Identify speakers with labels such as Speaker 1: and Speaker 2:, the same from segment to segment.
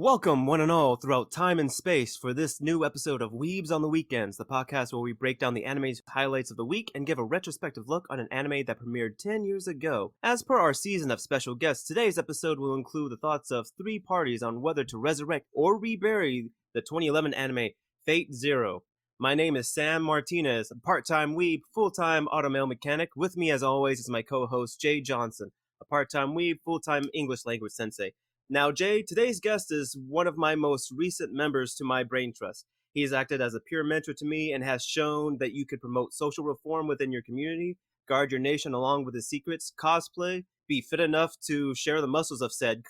Speaker 1: Welcome, one and all, throughout time and space for this new episode of Weebs on the Weekends, the podcast where we break down the anime's highlights of the week and give a retrospective look on an anime that premiered 10 years ago. As per our season of special guests, today's episode will include the thoughts of three parties on whether to resurrect or rebury the 2011 anime FateZero. My name is Sam Martinez, a part-time weeb, full-time automail mechanic. With me, as always, is my co-host Jay Johnson, a part-time weeb, full-time English language sensei. Now, Jay, today's guest is one of my most recent members to my brain trust. He has acted as a peer mentor to me and has shown that you could promote social reform within your community, guard your nation along with his secrets, cosplay, be fit enough to share the muscles of said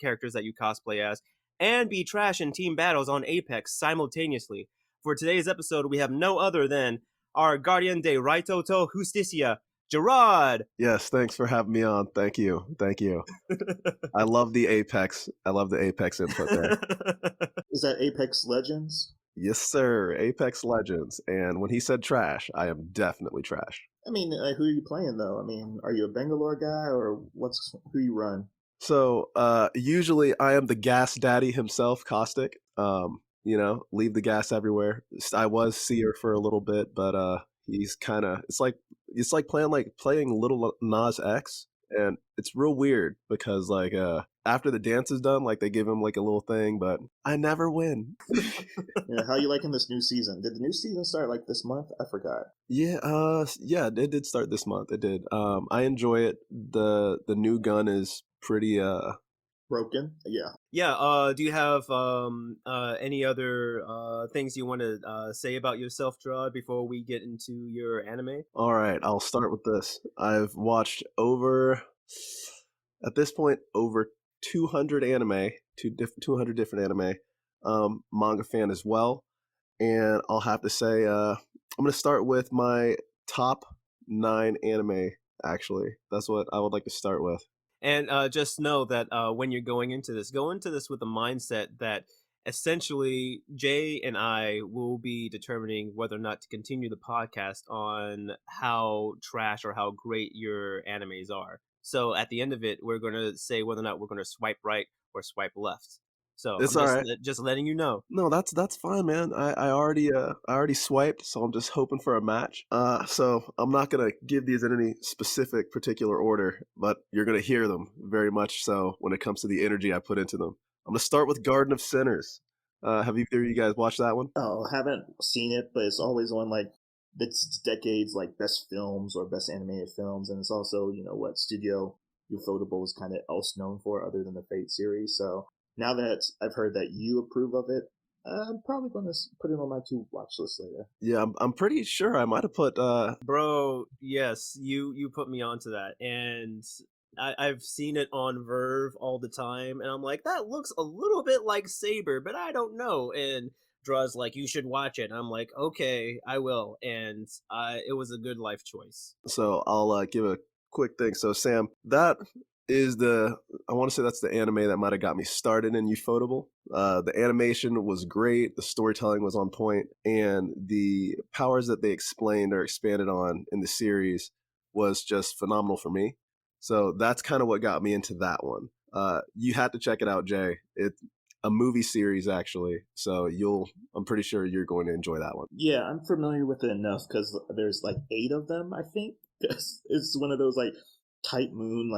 Speaker 1: characters that you cosplay as, and be trash in team battles on Apex simultaneously. For today's episode, we have no other than our Guardian de Raito to Justicia, Jarrod.
Speaker 2: Yes, thanks for having me on. Thank you. I love the Apex. I love the Apex input there.
Speaker 3: Is that Apex Legends?
Speaker 2: Yes, sir. Apex Legends. And when he said trash, I am definitely trash.
Speaker 3: I mean, who are you playing though? I mean, are you a Bangalore guy or who you run?
Speaker 2: So, usually I am the gas daddy himself, Caustic. Leave the gas everywhere. I was Seer for a little bit, but he's kind of it's like playing Little Nas X, and it's real weird because after the dance is done, they give him a little thing, but I never win.
Speaker 3: Yeah, how you liking this new season? Did the new season start this month? I forgot.
Speaker 2: Yeah, it did start this month. It did. I enjoy it. The new gun is pretty
Speaker 3: broken. Yeah.
Speaker 1: Yeah. Do you have any other things you want to say about yourself, Jarrod, before we get into your anime?
Speaker 2: All right, I'll start with this. I've watched at this point, over 200 anime, 200 different anime. Manga fan as well, and I'll have to say, I'm gonna start with my top 9 anime. Actually, that's what I would like to start with.
Speaker 1: And just know that when you're go into this with the mindset that essentially Jay and I will be determining whether or not to continue the podcast on how trash or how great your animes are. So at the end of it, we're going to say whether or not we're going to swipe right or swipe left. So
Speaker 2: it's
Speaker 1: I'm
Speaker 2: all right.
Speaker 1: Just letting you know.
Speaker 2: No, that's fine, man. I already swiped, so I'm just hoping for a match. So I'm not gonna give these in any specific particular order, but you're gonna hear them very much so when it comes to the energy I put into them. I'm gonna start with Garden of Sinners. Have either of you guys watched that one?
Speaker 3: Oh, haven't seen it, but it's always on this decade's best films or best animated films, and it's also what Studio Ufotable is kind of else known for other than the Fate series. So now that I've heard that you approve of it, I'm probably going to put it on my to-watch list later.
Speaker 2: Yeah, I'm pretty sure I might have put...
Speaker 1: Bro, yes, you put me onto that, and I've seen it on Verve all the time, and I'm like, that looks a little bit like Saber, but I don't know. And Draw's like, you should watch it. And I'm like, okay, I will. And it was a good life choice.
Speaker 2: So I'll give a quick thing. So Sam, that is I want to say that's the anime that might have got me started in Ufotable. The animation was great, the storytelling was on point, and the powers that they explained or expanded on in the series was just phenomenal for me. So that's kind of what got me into that one. You had to check it out, Jay. It's a movie series, actually, so I'm pretty sure you're going to enjoy that one.
Speaker 3: Yeah, I'm familiar with it enough because there's 8 of them, I think. It's one of those Type Moon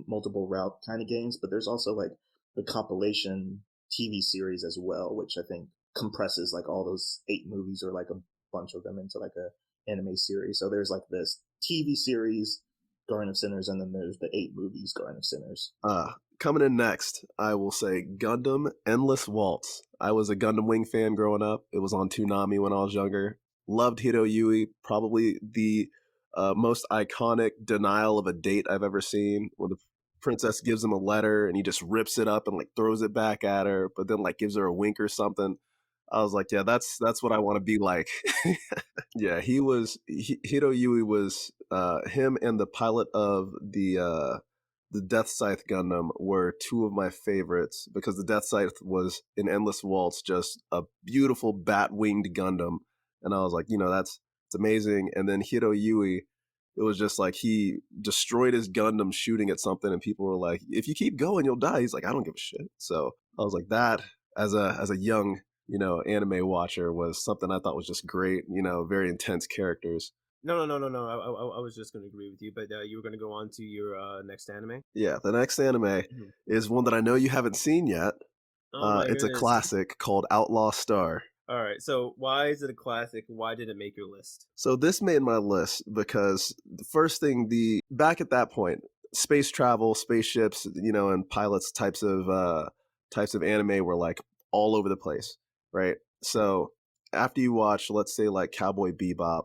Speaker 3: multiple route kind of games, but there's also the compilation TV series as well, which I think compresses all those 8 movies or a bunch of them into a anime series. So there's this TV series Garden of Sinners, and then there's the 8 movies Garden of Sinners.
Speaker 2: Coming in next, I will say Gundam Endless Waltz. I was a Gundam Wing fan growing up. It was on Toonami when I was younger. Loved Hiro Yui, probably the most iconic denial of a date I've ever seen, where the princess gives him a letter and he just rips it up and throws it back at her, but then gives her a wink or something. I was like, yeah, that's what I want to be like. Yeah, Hiro Yui was him and the pilot of the Death Scythe Gundam were 2 of my favorites, because the Death Scythe was in Endless Waltz just a beautiful bat-winged Gundam, and I was like, it's amazing. And then Hiro Yui It was just like he destroyed his Gundam shooting at something, and people were like, "If you keep going, you'll die." He's like, "I don't give a shit." So I was like, that as a young anime watcher was something I thought was just great. Very intense characters.
Speaker 1: No. I was just going to agree with you, but you were going to go on to your next anime.
Speaker 2: Yeah, the next anime is one that I know you haven't seen yet.
Speaker 1: Oh my
Speaker 2: It's a
Speaker 1: goodness.
Speaker 2: classic called Outlaw Star.
Speaker 1: All right, so why is it a classic? Why did it make your list?
Speaker 2: So this made my list because the first thing, back at that point, space travel, spaceships, and pilots types of anime were like all over the place, right? So after you watch, let's say like Cowboy Bebop,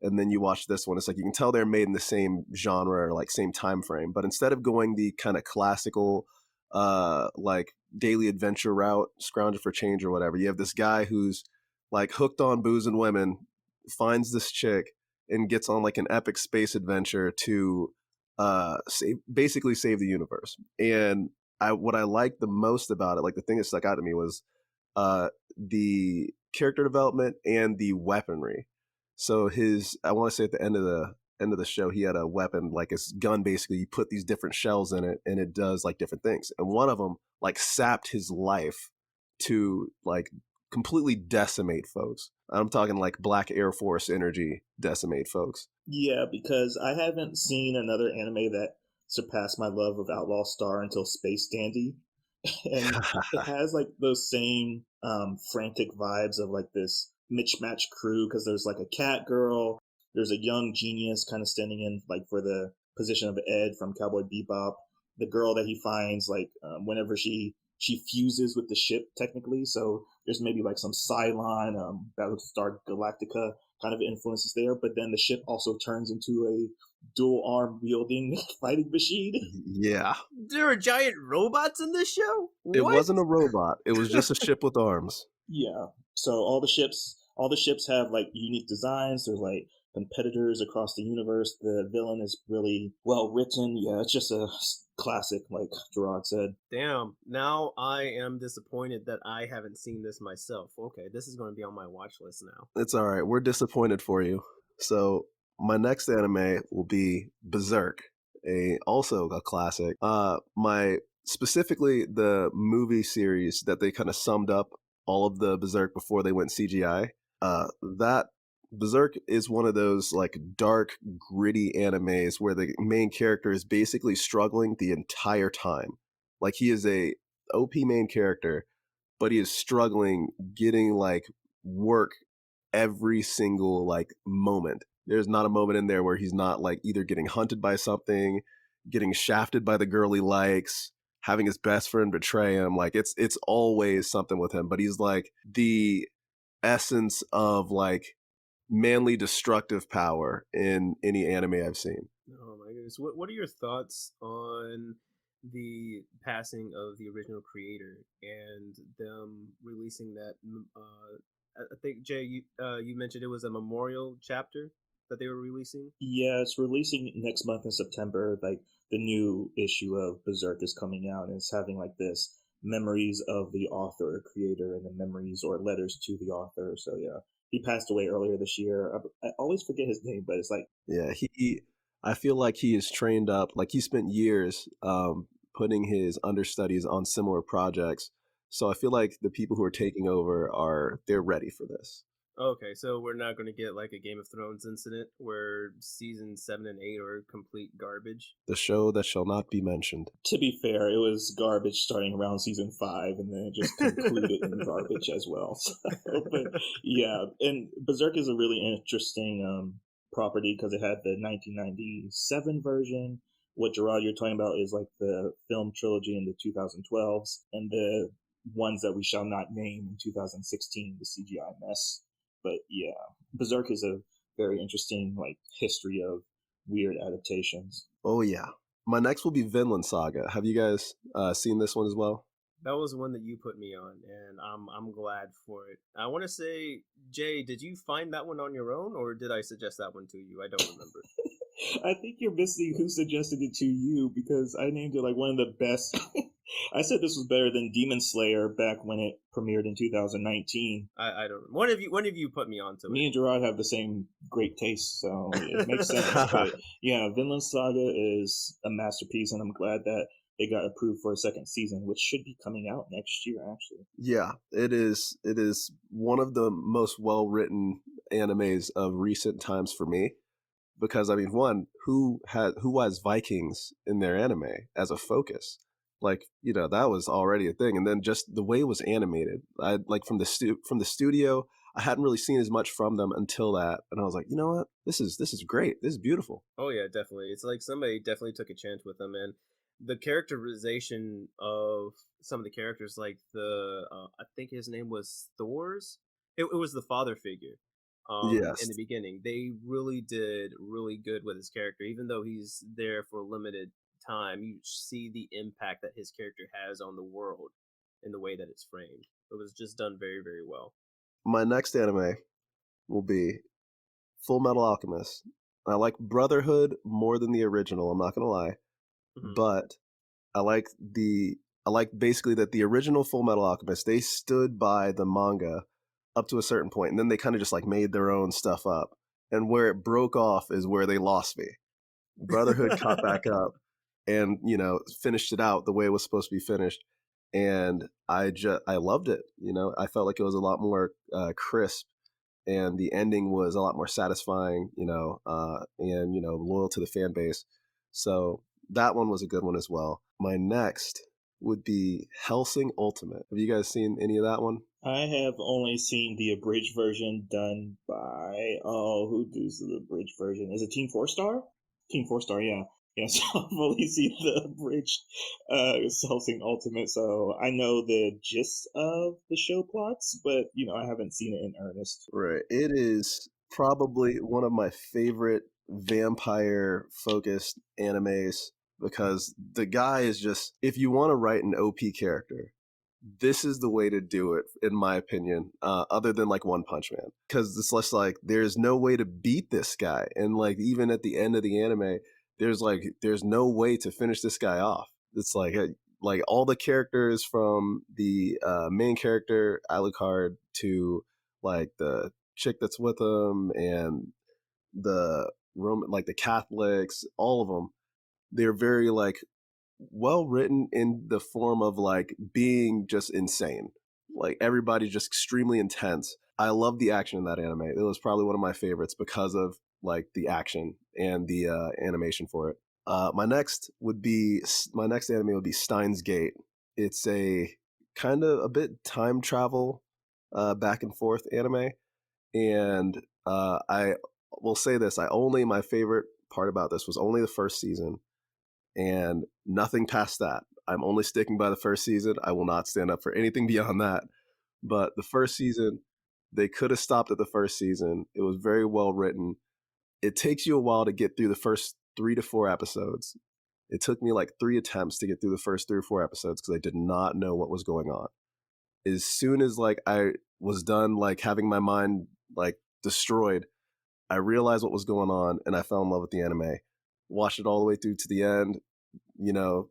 Speaker 2: and then you watch this one, it's like you can tell they're made in the same genre or like same time frame, but instead of going the kind of classical like daily adventure route, scrounging for change or whatever, you have this guy who's like hooked on booze and women, finds this chick and gets on like an epic space adventure to basically save the universe. And what I liked the most about it, like the thing that stuck out to me was the character development and the weaponry. So I want to say at the end of the show, he had a weapon, like his gun. Basically, you put these different shells in it, and it does like different things. And one of them like sapped his life to like completely decimate folks. I'm talking like Black Air Force energy decimate folks.
Speaker 3: Yeah, because I haven't seen another anime that surpassed my love of Outlaw Star until Space Dandy. And it has like those same frantic vibes of like this mismatch crew, because there's like a cat girl, there's a young genius kind of standing in like for the position of Ed from Cowboy Bebop, the girl that he finds like whenever she fuses with the ship technically, so there's maybe like some Cylon, Battlestar Galactica kind of influences there, but then the ship also turns into a dual arm wielding fighting machine.
Speaker 2: Yeah.
Speaker 1: There are giant robots in this show?
Speaker 2: It
Speaker 1: What?
Speaker 2: wasn't a robot. It was just a ship with arms.
Speaker 3: Yeah. So all the ships have like unique designs. There's like competitors across the universe. The villain is really well written. Yeah, it's just a classic, like Jarrod said.
Speaker 1: Damn, now I am disappointed that I haven't seen this myself. Okay, this is going to be on my watch list now.
Speaker 2: It's all right. We're disappointed for you. So my next anime will be Berserk, also a classic. My specifically the movie series that they kind of summed up all of the Berserk before they went CGI. That Berserk is one of those like dark, gritty animes where the main character is basically struggling the entire time. Like he is a OP main character, but he is struggling getting like work every single like moment. There's not a moment in there where he's not like either getting hunted by something, getting shafted by the girl he likes, having his best friend betray him. Like it's always something with him, but he's like the essence of like manly destructive power in any anime I've seen.
Speaker 1: Oh my goodness. What are your thoughts on the passing of the original creator and them releasing that? I think Jay, you mentioned it was a memorial chapter that they were releasing.
Speaker 3: Yeah, it's releasing next month in September. Like the new issue of Berserk is coming out, and it's having like this memories of the author, creator, and the memories or letters to the author. So yeah, he passed away earlier this year. I always forget his name, but it's like
Speaker 2: Yeah, I feel like he is trained up. Like he spent years putting his understudies on similar projects. So I feel like the people who are taking over they're ready for this.
Speaker 1: Okay, so we're not going to get like a Game of Thrones incident where season 7 and 8 are complete garbage.
Speaker 2: The show that shall not be mentioned.
Speaker 3: to be fair, it was garbage starting around season 5, and then it just concluded in garbage as well. So, but yeah, and Berserk is a really interesting property because it had the 1997 version. What Jarrod you're talking about is like the film trilogy in the 2012s, and the ones that we shall not name in 2016, the CGI mess. But yeah, Berserk is a very interesting like history of weird adaptations.
Speaker 2: Oh yeah. My next will be Vinland Saga. Have you guys seen this one as well?
Speaker 1: That was one that you put me on, and I'm glad for it. I want to say, Jay, did you find that one on your own, or did I suggest that one to you? I don't remember.
Speaker 3: I think you're missing who suggested it to you, because I named it like one of the best. I said this was better than Demon Slayer back when it premiered in 2019.
Speaker 1: I don't. One of you put me onto it.
Speaker 3: Me and Jarrod have the same great taste, so it makes sense. But yeah, Vinland Saga is a masterpiece, and I'm glad that it got approved for a second season, which should be coming out next year, actually.
Speaker 2: Yeah, it is. It is one of the most well written animes of recent times for me. Because I mean, one, who has Vikings in their anime as a focus? Like, that was already a thing, and then just the way it was animated, I like from the studio. I hadn't really seen as much from them until that, and I was like, you know what, this is great. This is beautiful.
Speaker 1: Oh yeah, definitely. It's like somebody definitely took a chance with them, and the characterization of some of the characters, like I think his name was Thor's. It was the father figure. In
Speaker 2: Yes,
Speaker 1: the beginning, they really did really good with his character, even though he's there for a limited time. You see the impact that his character has on the world in the way that it's framed. It was just done very, very well.
Speaker 2: my next anime will be Full Metal Alchemist. I like Brotherhood more than the original. I'm not gonna lie,
Speaker 1: Hmm.
Speaker 2: but I like the I like basically that the original Full Metal Alchemist, they stood by the manga up to a certain point, and then they kind of just like made their own stuff up. And where it broke off is where they lost me. Brotherhood caught back up and finished it out the way it was supposed to be finished, and I loved it. I felt like it was a lot more crisp, and the ending was a lot more satisfying, and loyal to the fan base. So that one was a good one as well. My next would be Helsing Ultimate. Have you guys seen any of that one?
Speaker 3: I have only seen the abridged version done by, oh, who does the abridged version? Is it Team Four Star? Team Four Star, yeah. Yeah, so I've only seen the abridged Hellsing Ultimate, so I know the gist of the show plots, but I haven't seen it in earnest.
Speaker 2: Right. It is probably one of my favorite vampire focused animes because the guy is just, if you want to write an OP character, this is the way to do it, in my opinion, other than like One Punch Man. Because it's less like there's no way to beat this guy. And like even at the end of the anime, there's no way to finish this guy off. It's like all the characters from the main character, Alucard, to like the chick that's with him and the Roman, like the Catholics, all of them, they're very like well written in the form of like being just insane. Like everybody's just extremely intense. I love the action in that anime. It was probably one of my favorites because of like the action and the animation for it. My next anime would be Steins Gate. It's a kind of a bit time travel, back and forth anime, and I will say this: my favorite part about this was only the first season, and nothing past that. I'm only sticking by the first season. I will not stand up for anything beyond that. But the first season, they could have stopped at the first season. It was very well written. It takes you a while to get through the first 3 to 4 episodes. It took me like 3 attempts to get through the first 3 or 4 episodes because I did not know what was going on. As soon as like I was done like having my mind like destroyed, I realized what was going on and I fell in love with the anime. Watched it all the way through to the end. You know,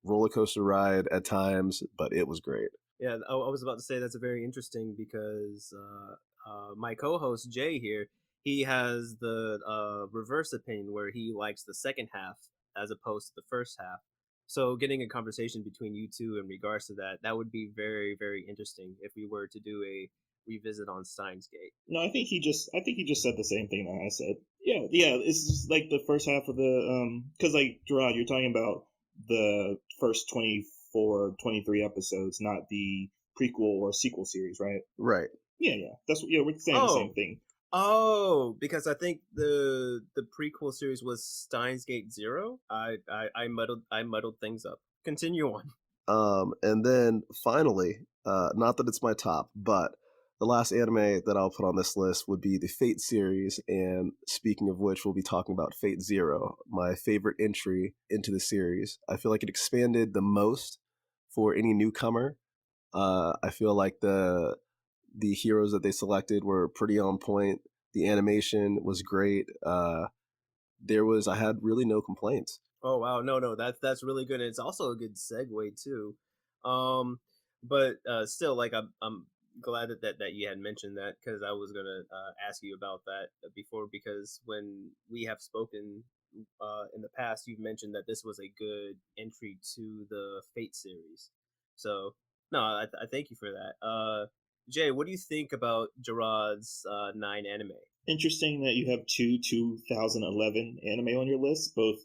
Speaker 2: roller coaster ride at times, but it was great.
Speaker 1: Yeah, I was about to say that's a very interesting because my co-host Jay here, he has the reverse opinion where he likes the second half as opposed to the first half. So getting a conversation between you two in regards to that, that would be very, very interesting if we were to do a revisit on Steins Gate.
Speaker 3: No, I think he just said the same thing that I said. Yeah, yeah. It's just like the first half of the because like Gerard, you're talking about the first 24, 23 episodes, not the prequel or sequel series, right?
Speaker 2: Right.
Speaker 3: Yeah, yeah. Yeah. We're saying the same
Speaker 1: Oh,
Speaker 3: thing.
Speaker 1: oh, because I think the prequel series was Steins Gate Zero. I muddled things up. Continue on.
Speaker 2: And then finally, not that it's my top, but the last anime that I'll put on this list would be the Fate series. And speaking of which, we'll be talking about Fate Zero, my favorite entry into the series. I feel like it expanded the most for any newcomer. I feel like the heroes that they selected were pretty on point. The animation was great. I had really no complaints.
Speaker 1: Oh wow, no, no, that's really good, and it's also a good segue too. Um, but still, like I'm glad that you had mentioned that, because I was gonna ask you about that before, because when we have spoken in the past, you've mentioned that this was a good entry to the Fate series. So no, I thank you for that. Jay, what do you think about Jarrod's 9 anime?
Speaker 3: Interesting that you have two 2011 anime on your list. Both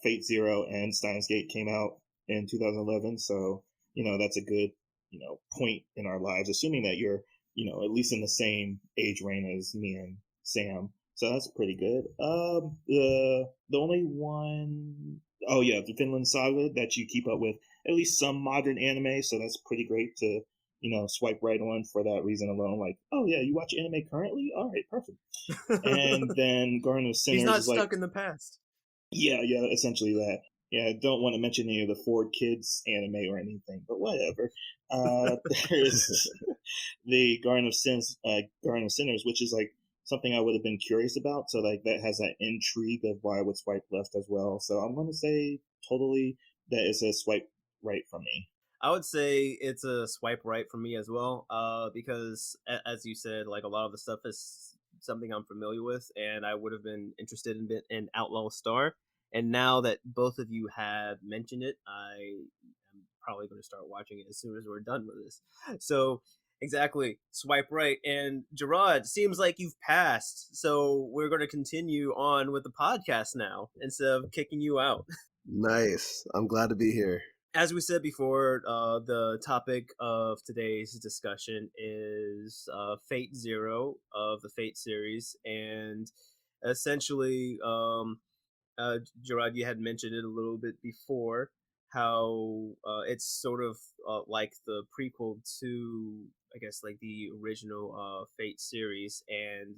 Speaker 3: Fate Zero and Steins Gate came out in 2011, so that's a good point in our lives, assuming that you're at least in the same age range as me and Sam. So that's pretty good. The only one, oh yeah, the Finland Saga that you keep up with at least some modern anime, so that's pretty great to swipe right on for that reason alone. Like, oh yeah, you watch anime currently? All right, perfect. And then Garden of
Speaker 1: He's
Speaker 3: Sinners
Speaker 1: not
Speaker 3: is like,
Speaker 1: stuck in the past.
Speaker 3: yeah, essentially that. Yeah, I don't want to mention any of the Ford Kids anime or anything, but whatever. There's the Garden of Sinners, which is like something I would have been curious about. So like that has that intrigue of why I would swipe left as well. So I'm gonna say totally that is a swipe right from me.
Speaker 1: I would say it's a swipe right for me as well, because as you said, like a lot of the stuff is something I'm familiar with, and I would have been interested in Outlaw Star. And now that both of you have mentioned it, I am probably going to start watching it as soon as we're done with this. So exactly, swipe right. And Jarrod, seems like you've passed, so we're going to continue on with the podcast now instead of kicking you out.
Speaker 2: Nice. I'm glad to be here.
Speaker 1: As we said before, the topic of today's discussion is Fate Zero of the Fate series, and essentially, Gerard, you had mentioned it a little bit before, how it's sort of like the prequel to, I guess, like the original Fate series, and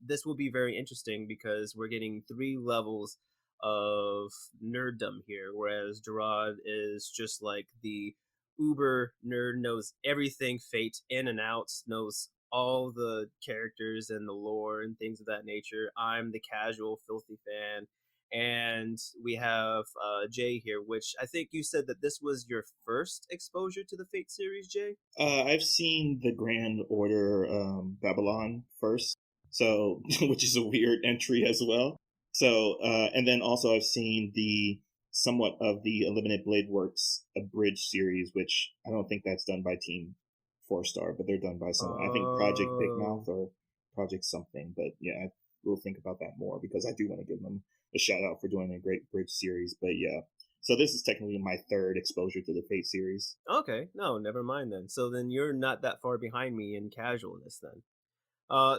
Speaker 1: this will be very interesting because we're getting 3 levels of nerddom here, whereas Gerard is just like the uber nerd, knows everything Fate in and out, knows all the characters and the lore and things of that nature. I'm the casual, filthy fan, and we have Jay here, which I think you said that this was your first exposure to the Fate series, Jay.
Speaker 3: I've seen the Grand Order Babylon first, so which is a weird entry as well. So and then also I've seen the somewhat of the Unlimited Blade Works abridged series, which I don't think that's done by Team Four Star, but they're done by someone. I think Project Big
Speaker 1: Oh,
Speaker 3: Mouth or Project something. But yeah, I will think about that more because I do want to give them a shout out for doing a great bridge series. But yeah, so this is technically my third exposure to the Fate series.
Speaker 1: okay. No, never mind then. So then you're not that far behind me in casualness then.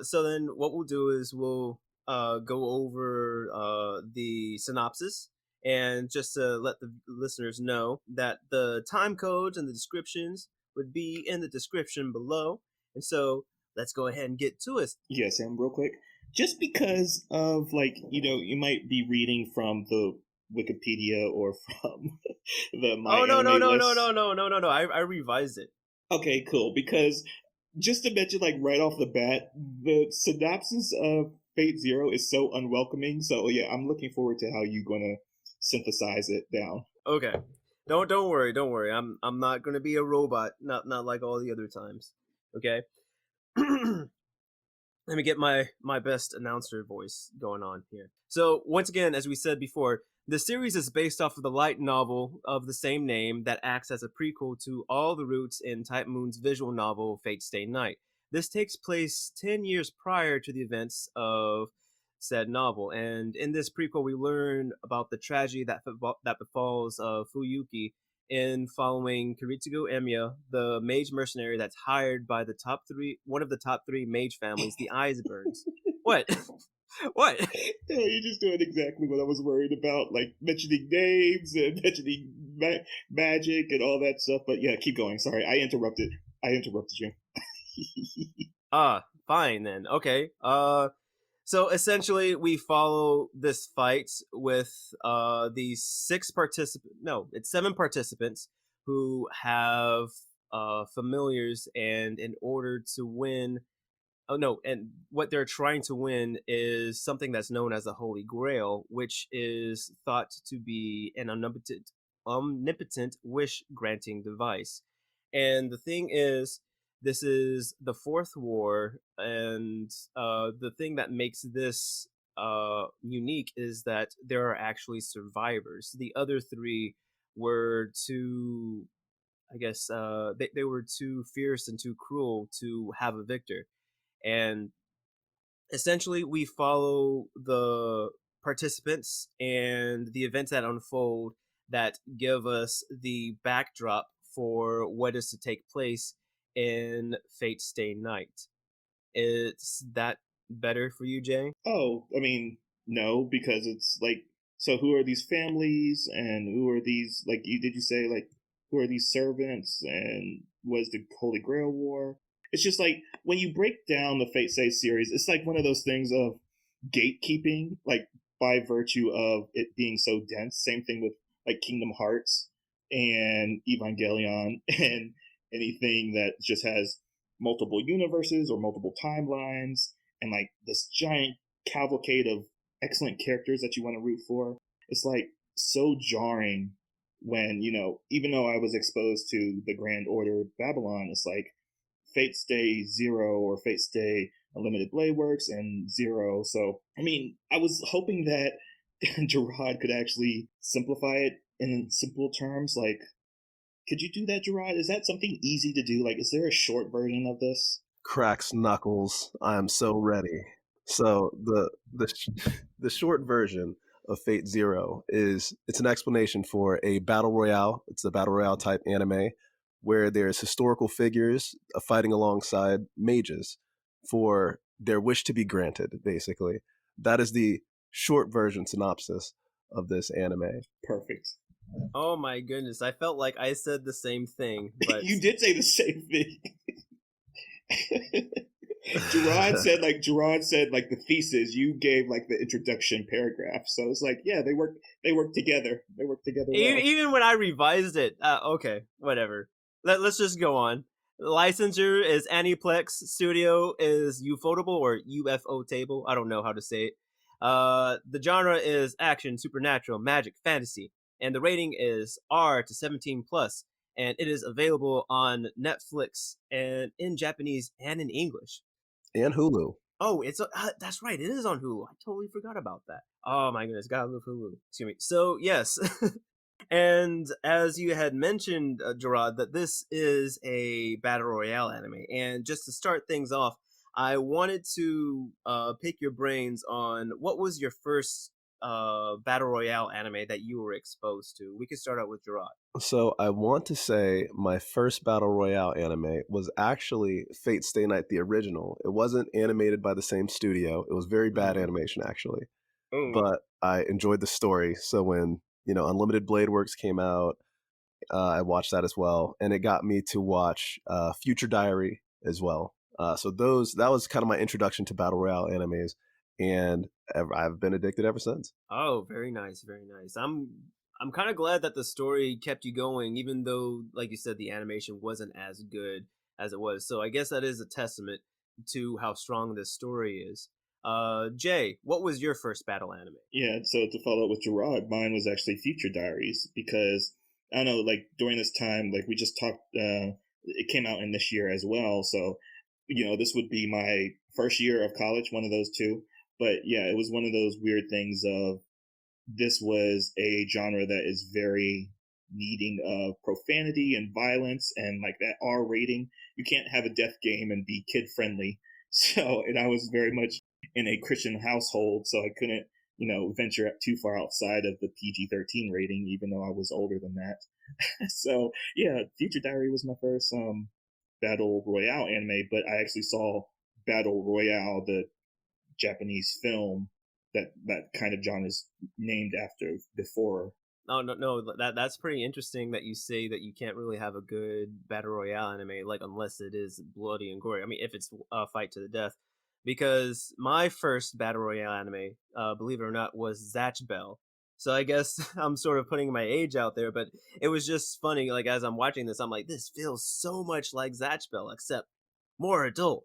Speaker 1: So then what we'll do is we'll go over the synopsis, and just to let the listeners know that the time codes and the descriptions would be in the description below. And so let's go ahead and get to it.
Speaker 3: Yeah, Sam, real quick. Just because of like, you might be reading from the Wikipedia or from the My
Speaker 1: Oh no no
Speaker 3: Anime
Speaker 1: no no no
Speaker 3: List.
Speaker 1: no no no no! I revised it.
Speaker 3: Okay, cool. Because just to mention, like right off the bat, the synopsis of Fate Zero is so unwelcoming. So yeah, I'm looking forward to how you're gonna synthesize it down.
Speaker 1: Okay, don't worry, don't worry. I'm not gonna be a robot. Not like all the other times. Okay. Let me get my best announcer voice going on here. So once again, as we said before, the series is based off of the light novel of the same name that acts as a prequel to all the roots in Type Moon's visual novel Fate Stay Night. This takes place 10 years prior to the events of said novel, and in this prequel we learn about the tragedy that befalls Fuyuki in following Kiritsugo Emiya, the mage mercenary that's hired by one of the top 3 mage families, the Iceburns. What? What?
Speaker 3: Yeah, you're just doing exactly what I was worried about, like mentioning names and mentioning magic and all that stuff. But yeah, keep going. Sorry, I interrupted. I interrupted you.
Speaker 1: Fine then. Okay. So essentially, we follow this fight with these 7 participants who have familiars, and in order to win, oh no, and what they're trying to win is something that's known as the Holy Grail, which is thought to be an omnipotent wish granting device. And the thing is, This is the fourth war, and the thing that makes this unique is that there are actually survivors. The other three were too, I guess, they were too fierce and too cruel to have a victor. And essentially, we follow the participants and the events that unfold that give us the backdrop for what is to take place in Fate Stay Night. Is that better for you, Jay?
Speaker 3: Oh, I mean, no, because it's like, so who are these families and who are these, like, did you say, like, who are these servants and was the Holy Grail War? It's just like, when you break down the Fate Say series, it's like one of those things of gatekeeping, like, by virtue of it being so dense. Same thing with, like, Kingdom Hearts and Evangelion and anything that just has multiple universes or multiple timelines and like this giant cavalcade of excellent characters that you want to root for. It's like so jarring when, even though I was exposed to the Grand Order of Babylon, it's like Fate Stay Zero or Fate Stay Unlimited Blade Works and Zero. So, I mean, I was hoping that Jarrod could actually simplify it in simple terms. Like, could you do that, Jarrod? Is that something easy to do? Like, is there a short version of this?
Speaker 2: Cracks knuckles. I am so ready. So the short version of Fate Zero is it's an explanation for a battle royale. It's a battle royale type anime where there's historical figures fighting alongside mages for their wish to be granted. Basically, that is the short version synopsis of this anime.
Speaker 3: Perfect.
Speaker 1: Oh my goodness, I felt like I said the same thing, but
Speaker 3: You did say the same thing. Gerard said like the thesis. You gave like the introduction paragraph. So it's like, yeah, they work together. They work together well.
Speaker 1: even when I revised it, okay, whatever. Let's just go on. The licensor is Aniplex. Studio is Ufotable or Ufotable. I don't know how to say it. The genre is action, supernatural, magic, fantasy, and the rating is R to 17 plus, and it is available on Netflix and in Japanese and in English.
Speaker 2: And Hulu.
Speaker 1: Oh, that's right. It is on Hulu. I totally forgot about that. Oh my goodness, gotta love Hulu. Excuse me. So yes, and as you had mentioned, Gerard, that this is a battle royale anime, and just to start things off, I wanted to pick your brains on what was your first battle royale anime that you were exposed to. We could start out with Gerard.
Speaker 2: So I want to say my first battle royale anime was actually Fate Stay Night, the original. It wasn't animated by the same studio. It was very bad animation actually,
Speaker 1: Oh,
Speaker 2: but I enjoyed the story. So when Unlimited Blade Works came out, I watched that as well, and it got me to watch Future Diary as well. So that was kind of my introduction to battle royale animes, and I've been addicted ever since.
Speaker 1: oh, very nice, very nice. I'm kind of glad that the story kept you going, even though, like you said, the animation wasn't as good as it was. So I guess that is a testament to how strong this story is. Jay, what was your first battle anime?
Speaker 3: Yeah, so to follow up with Gerard, mine was actually Future Diaries because I don't know, like during this time, like we just talked, it came out in this year as well. So, this would be my first year of college, one of those two. But yeah, it was one of those weird things of this was a genre that is very needing of profanity and violence and like that R rating. You can't have a death game and be kid friendly. So, and I was very much in a Christian household, so I couldn't, venture too far outside of the PG-13 rating, even though I was older than that. So, yeah, Future Diary was my first battle royale anime, but I actually saw Battle Royale, the Japanese film that kind of genre is named after before.
Speaker 1: Oh no, no, that's pretty interesting that you say that you can't really have a good battle royale anime, like unless it is bloody and gory. I mean, if it's a fight to the death, because my first battle royale anime, believe it or not, was Zatch Bell. So I guess I'm sort of putting my age out there, but it was just funny. Like as I'm watching this, I'm like, this feels so much like Zatch Bell, except more adult,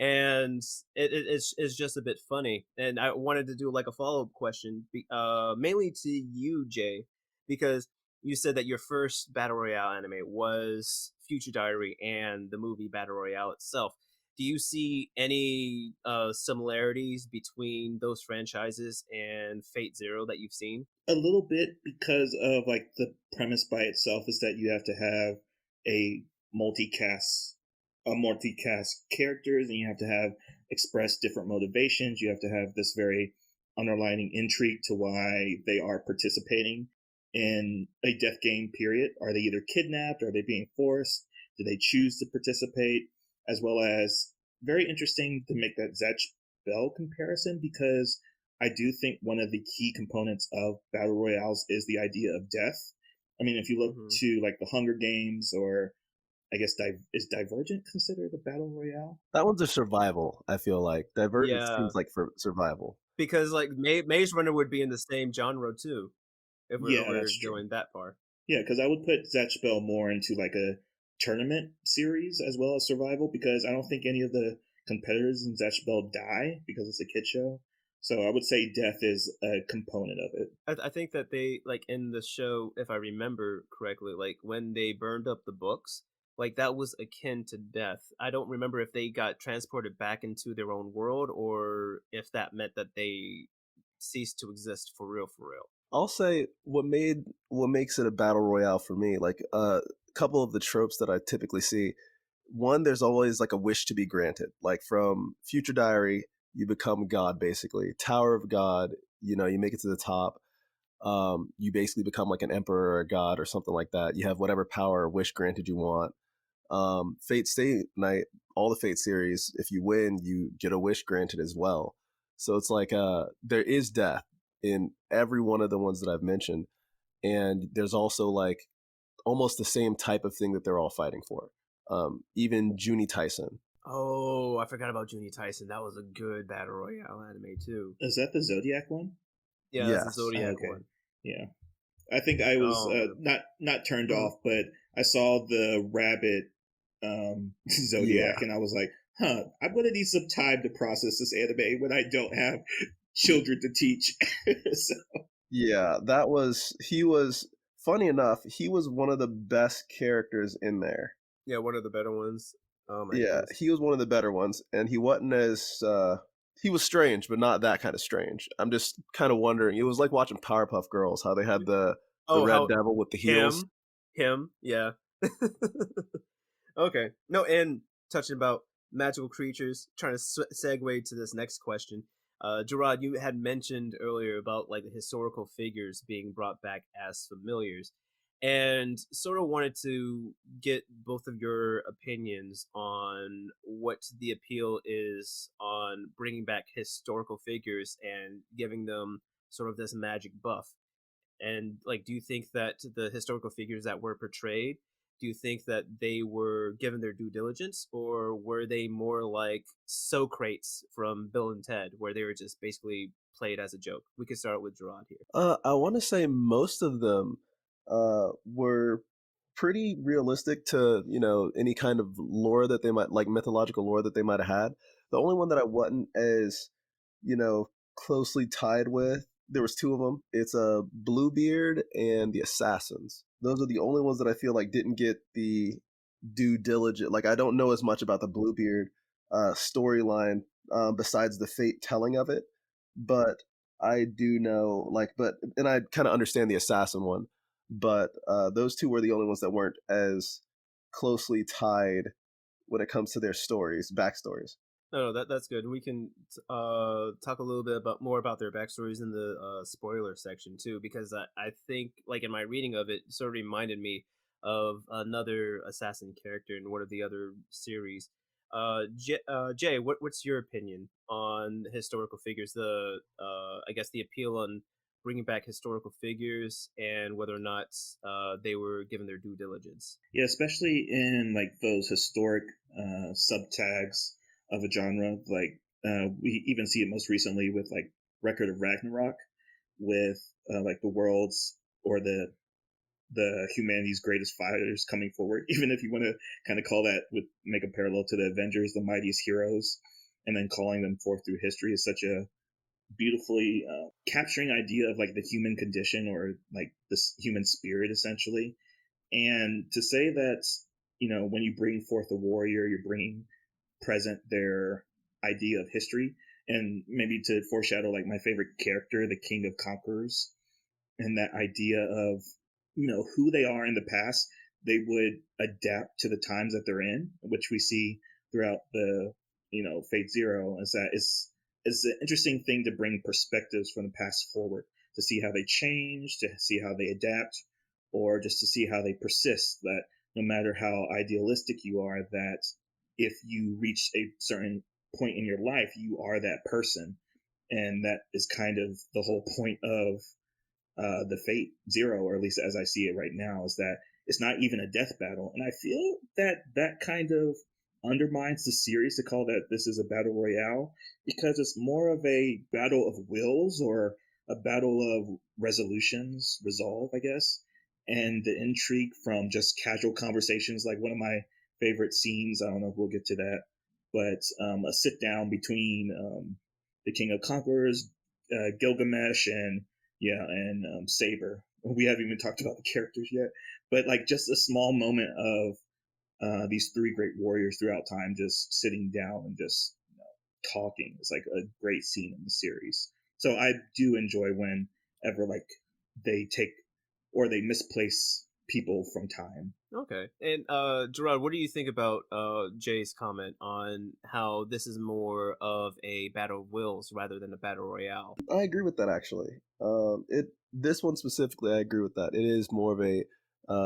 Speaker 1: and it's just a bit funny. And I wanted to do like a follow up question, mainly to you, Jay, because you said that your first battle royale anime was Future Diary and the movie Battle Royale itself. Do you see any similarities between those franchises and Fate Zero that you've seen?
Speaker 3: A little bit, because of like the premise by itself is that you have to have a multicast multicast characters, and you have to have express different motivations. You have to have this very underlining intrigue to why they are participating in a death game period. Are they either kidnapped? Are they being forced? Do they choose to participate? As well as, very interesting to make that Zatch Bell comparison, because I do think one of the key components of battle royales is the idea of death. I mean, if you look
Speaker 1: Hmm.
Speaker 3: to like the Hunger Games, or I guess is Divergent considered a battle royale?
Speaker 2: That one's a survival, I feel like. Divergent
Speaker 1: Yeah,
Speaker 2: seems like for survival.
Speaker 1: because like Maze Runner would be in the same genre too, if
Speaker 3: Yeah,
Speaker 1: we're
Speaker 3: that's true.
Speaker 1: going that far.
Speaker 3: Yeah, because I would put Zatch Bell more into like a tournament series as well as survival, because I don't think any of the competitors in Zatch Bell die because it's a kid show. So I would say death is a component of it.
Speaker 1: I think that they like in the show, if I remember correctly, like when they burned up the books, like that was akin to death. I don't remember if they got transported back into their own world or if that meant that they ceased to exist for real, for real.
Speaker 2: I'll say what makes it a battle royale for me, like a couple of the tropes that I typically see. One, there's always like a wish to be granted. Like from Future Diary, you become God basically. Tower of God, you make it to the top. You basically become like an emperor or a god or something like that. You have whatever power or wish granted you want. Fate Stay Night, all the Fate series, if you win, you get a wish granted as well. So it's like there is death in every one of the ones that I've mentioned, and there's also like almost the same type of thing that they're all fighting for. Even Junie Tyson.
Speaker 1: Oh, I forgot about Juni Tyson. That was a good battle royale anime too.
Speaker 3: Is that the Zodiac one?
Speaker 1: Yeah, that's the
Speaker 2: Yes.
Speaker 3: Oh,
Speaker 1: Zodiac
Speaker 3: okay.
Speaker 1: one.
Speaker 3: Yeah. I think I was
Speaker 1: Oh man.
Speaker 3: not turned
Speaker 1: Mhm.
Speaker 3: off, but I saw the rabbit Zodiac,
Speaker 2: Yeah.
Speaker 3: and I was like, "Huh, I'm gonna need some time to process this anime when I don't have children to teach." So,
Speaker 2: Yeah, he was funny enough, he was one of the best characters in there.
Speaker 1: Yeah, one of the better ones. Oh my
Speaker 2: Yeah,
Speaker 1: goodness.
Speaker 2: he was one of the better ones, and he wasn't as he was strange, but not that kind of strange. I'm just kind of wondering. It was like watching Powerpuff Girls, how they had the
Speaker 1: Oh,
Speaker 2: red
Speaker 1: how
Speaker 2: devil with the heels.
Speaker 1: him, yeah. Okay. No, and touching about magical creatures, trying to segue to this next question. Gerard, you had mentioned earlier about like the historical figures being brought back as familiars, and sort of wanted to get both of your opinions on what the appeal is on bringing back historical figures and giving them sort of this magic buff. And like, do you think that the historical figures that were portrayed, do you think that they were given their due diligence, or were they more like Socrates from Bill and Ted, where they were just basically played as a joke? We could start with Gerard here.
Speaker 2: I want to say most of them were pretty realistic to any kind of lore that they might like mythological lore that they might have had. The only one that I wasn't as closely tied with, there was two of them. It's a Bluebeard and the Assassins. Those are the only ones that I feel like didn't get the due diligence. Like I don't know as much about the Bluebeard storyline besides the fate telling of it, but I do know and I kind of understand the assassin one, but those two were the only ones that weren't as closely tied when it comes to their stories, backstories.
Speaker 1: No, no, that's good. We can talk a little bit about more about their backstories in the spoiler section too, because I think like in my reading of it, sort of reminded me of another assassin character in one of the other series. Jay, what's your opinion on historical figures? The I guess the appeal on bringing back historical figures and whether or not they were given their due diligence.
Speaker 3: yeah, especially in like those historic subtags of a genre, like we even see it most recently with like Record of Ragnarok, with like the world's or the humanity's greatest fighters coming forward. Even if you want to kind of call that, with make a parallel to the Avengers, the mightiest heroes, and then calling them forth through history is such a beautifully capturing idea of like the human condition or like this human spirit essentially. And to say that, when you bring forth a warrior, you're bringing present their idea of history, and maybe to foreshadow like my favorite character, the King of Conquerors, and that idea of who they are in the past, they would adapt to the times that they're in, which we see throughout the Fate Zero. Is that is an interesting thing to bring perspectives from the past forward, to see how they change, to see how they adapt, or just to see how they persist. That no matter how idealistic you are, that if you reach a certain point in your life, you are that person. And that is kind of the whole point of the Fate Zero, or at least as I see it right now, is that it's not even a death battle. And I feel that that kind of undermines the series to call that this is a battle royale, because it's more of a battle of wills, or a battle of resolutions, resolve, I guess. And the intrigue from just casual conversations, like one of my favorite scenes, I don't know if we'll get to that, but a sit down between the King of Conquerors, Gilgamesh, and Saber. We haven't even talked about the characters yet, but like just a small moment of these three great warriors throughout time just sitting down and just talking is like a great scene in the series. So I do enjoy whenever like they take or they misplace people from time.
Speaker 1: Okay. And Gerard, what do you think about Jay's comment on how this is more of a battle of wills rather than a battle royale?
Speaker 2: I agree with that actually. It this one specifically, I agree with that. It is more of a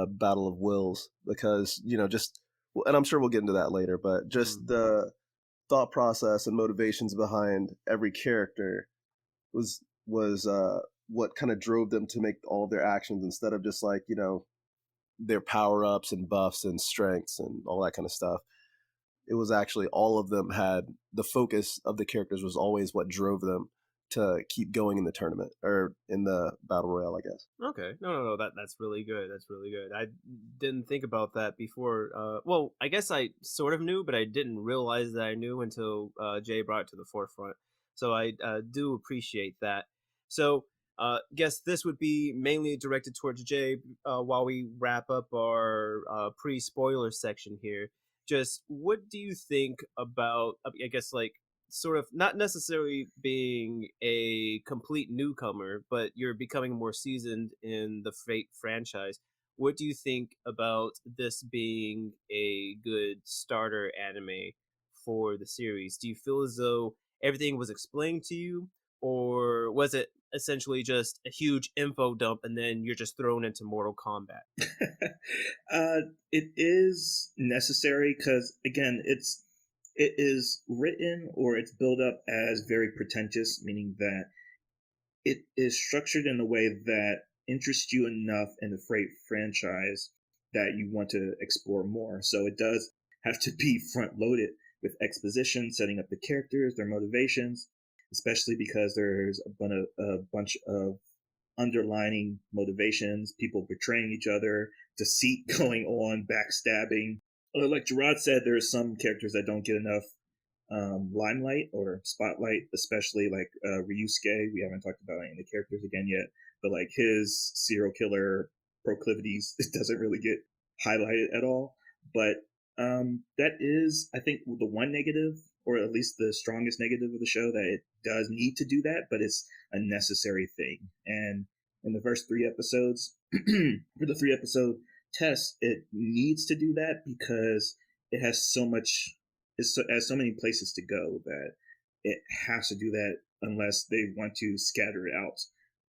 Speaker 2: battle of wills because just and I'm sure we'll get into that later, but just the thought process and motivations behind every character was what kind of drove them to make all of their actions instead of just like their power ups and buffs and strengths and all that kind of stuff. It was actually all of them had the focus of the characters was always what drove them to keep going in the tournament or in the battle royale, I guess.
Speaker 1: Okay. No. That's really good. That's really good. I didn't think about that before. Well, I guess I sort of knew, but I didn't realize that I knew until Jay brought it to the forefront. So I do appreciate that. So, guess this would be mainly directed towards Jay while we wrap up our pre-spoiler section here. Just what do you think about? I guess like sort of not necessarily being a complete newcomer, but you're becoming more seasoned in the Fate franchise. What do you think about this being a good starter anime for the series? Do you feel as though everything was explained to you, or was it essentially just a huge info dump and then you're just thrown into Mortal Kombat?
Speaker 3: uh, it is necessary because again, it is written or it's built up as very pretentious, meaning that it is structured in a way that interests you enough in the Freight franchise that you want to explore more. So it does have to be front loaded with exposition, setting up the characters, their motivations, especially because there's a bunch of underlining motivations, people betraying each other, deceit going on, backstabbing. Like Jarrod said, there are some characters that don't get enough limelight or spotlight, especially like Ryusuke. We haven't talked about any of the characters again yet, but like his serial killer proclivities, it doesn't really get highlighted at all. But that is, I think, the one negative, or at least the strongest negative of the show, that it does need to do that, but it's a necessary thing. And in the first 3 episodes, for the 3 episode test, it needs to do that because it has so much has so many places to go that it has to do that unless they want to scatter it out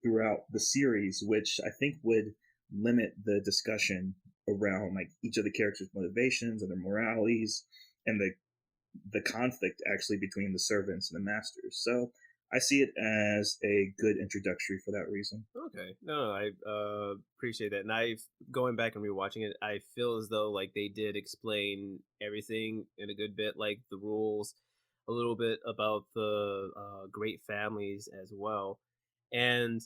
Speaker 3: throughout the series, which I think would limit the discussion around like each of the characters' motivations and their moralities and the conflict actually between the servants and the masters. So I see it as a good introductory for that reason.
Speaker 1: Okay, no, I appreciate that, and I've going back and rewatching it. I feel as though like they did explain everything in a good bit, like the rules, a little bit about the great families as well, and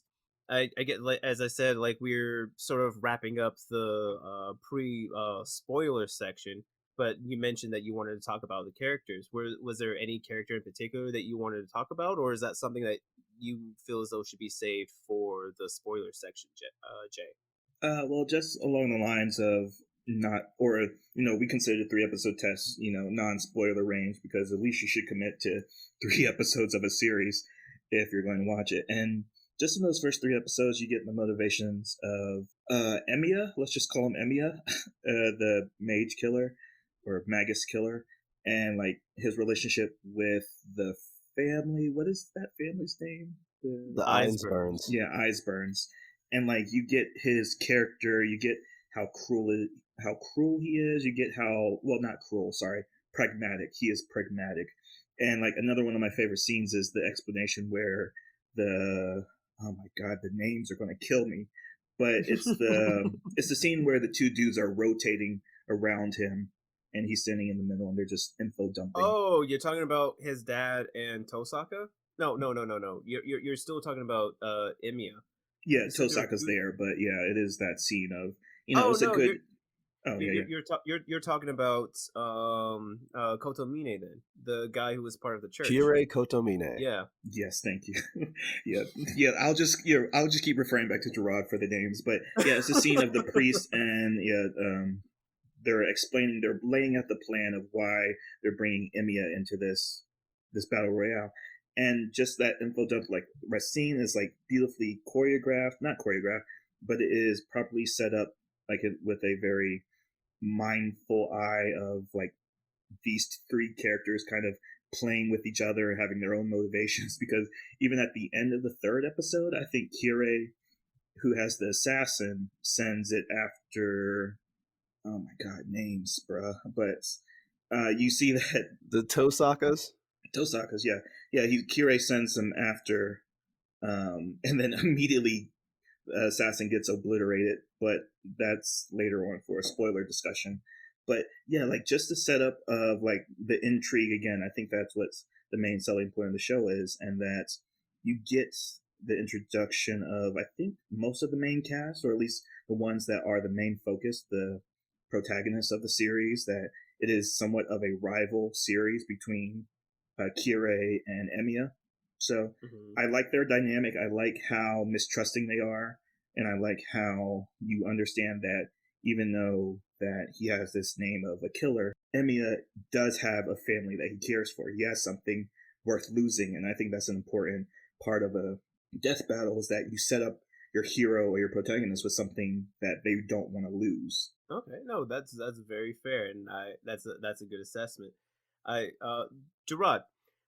Speaker 1: I get like as I said, like we're sort of wrapping up the pre spoiler section. But you mentioned that you wanted to talk about the characters. Was there any character in particular that you wanted to talk about, or is that something that you feel as though should be saved for the spoiler section, Jay?
Speaker 3: Well, just along the lines of not, or we consider the 3 episode test, non-spoiler range, because at least you should commit to 3 episodes of a series if you're going to watch it. And just in those first 3 episodes, you get the motivations of Emiya. Let's just call him Emiya, the mage killer or magus killer, and like his relationship with the family. What is that family's name?
Speaker 2: The
Speaker 1: Eyes
Speaker 2: Eyes Burns.
Speaker 3: Yeah, Eyes Burns. And like you get his character, you get how cruel he is, you get how, well, not cruel, sorry, pragmatic. He is pragmatic. And like another one of my favorite scenes is the explanation where the oh my god, the names are going to kill me. But it's the scene where the two dudes are rotating around him and he's standing in the middle and they're just info dumping.
Speaker 1: Oh, you're talking about his dad and Tosaka? No. You're still talking about Emiya.
Speaker 3: Yeah, Tosaka's there, but yeah, it is that scene of
Speaker 1: Oh
Speaker 3: it's a
Speaker 1: no,
Speaker 3: good. Oh yeah,
Speaker 1: you're talking about Kotomine then, the guy who was part of the church.
Speaker 2: Kirei Kotomine.
Speaker 1: Yeah.
Speaker 3: Yes, thank you. yeah. I'll just keep referring back to Jarrod for the names, but yeah, it's a scene of the priest and they're laying out the plan of why they're bringing Emiya into this battle royale, and just that info dump, like Racine is like beautifully choreographed, not choreographed, but it is properly set up, like with a very mindful eye of like these 3 characters kind of playing with each other and having their own motivations. Because even at the end of the 3rd episode, I think Kirei, who has the assassin, sends it after, oh my god, names, bruh. But you see that
Speaker 2: The Tosakas.
Speaker 3: Yeah. Kirei sends them after, and then immediately assassin gets obliterated. But that's later on for a spoiler discussion. But yeah, like just the setup of like the intrigue again, I think that's what's the main selling point of the show is, and that you get the introduction of, I think, most of the main cast, or at least the ones that are the main focus, the protagonists of the series, that it is somewhat of a rival series between Kirei and Emiya. So I like their dynamic. I like how mistrusting they are, and I like how you understand that even though that he has this name of a killer, Emiya does have a family that he cares for. He has something worth losing, and I think that's an important part of a death battle, is that you set up your hero or your protagonist with something that they don't want to lose.
Speaker 1: Okay, no, that's very fair, and that's a good assessment. Gerard,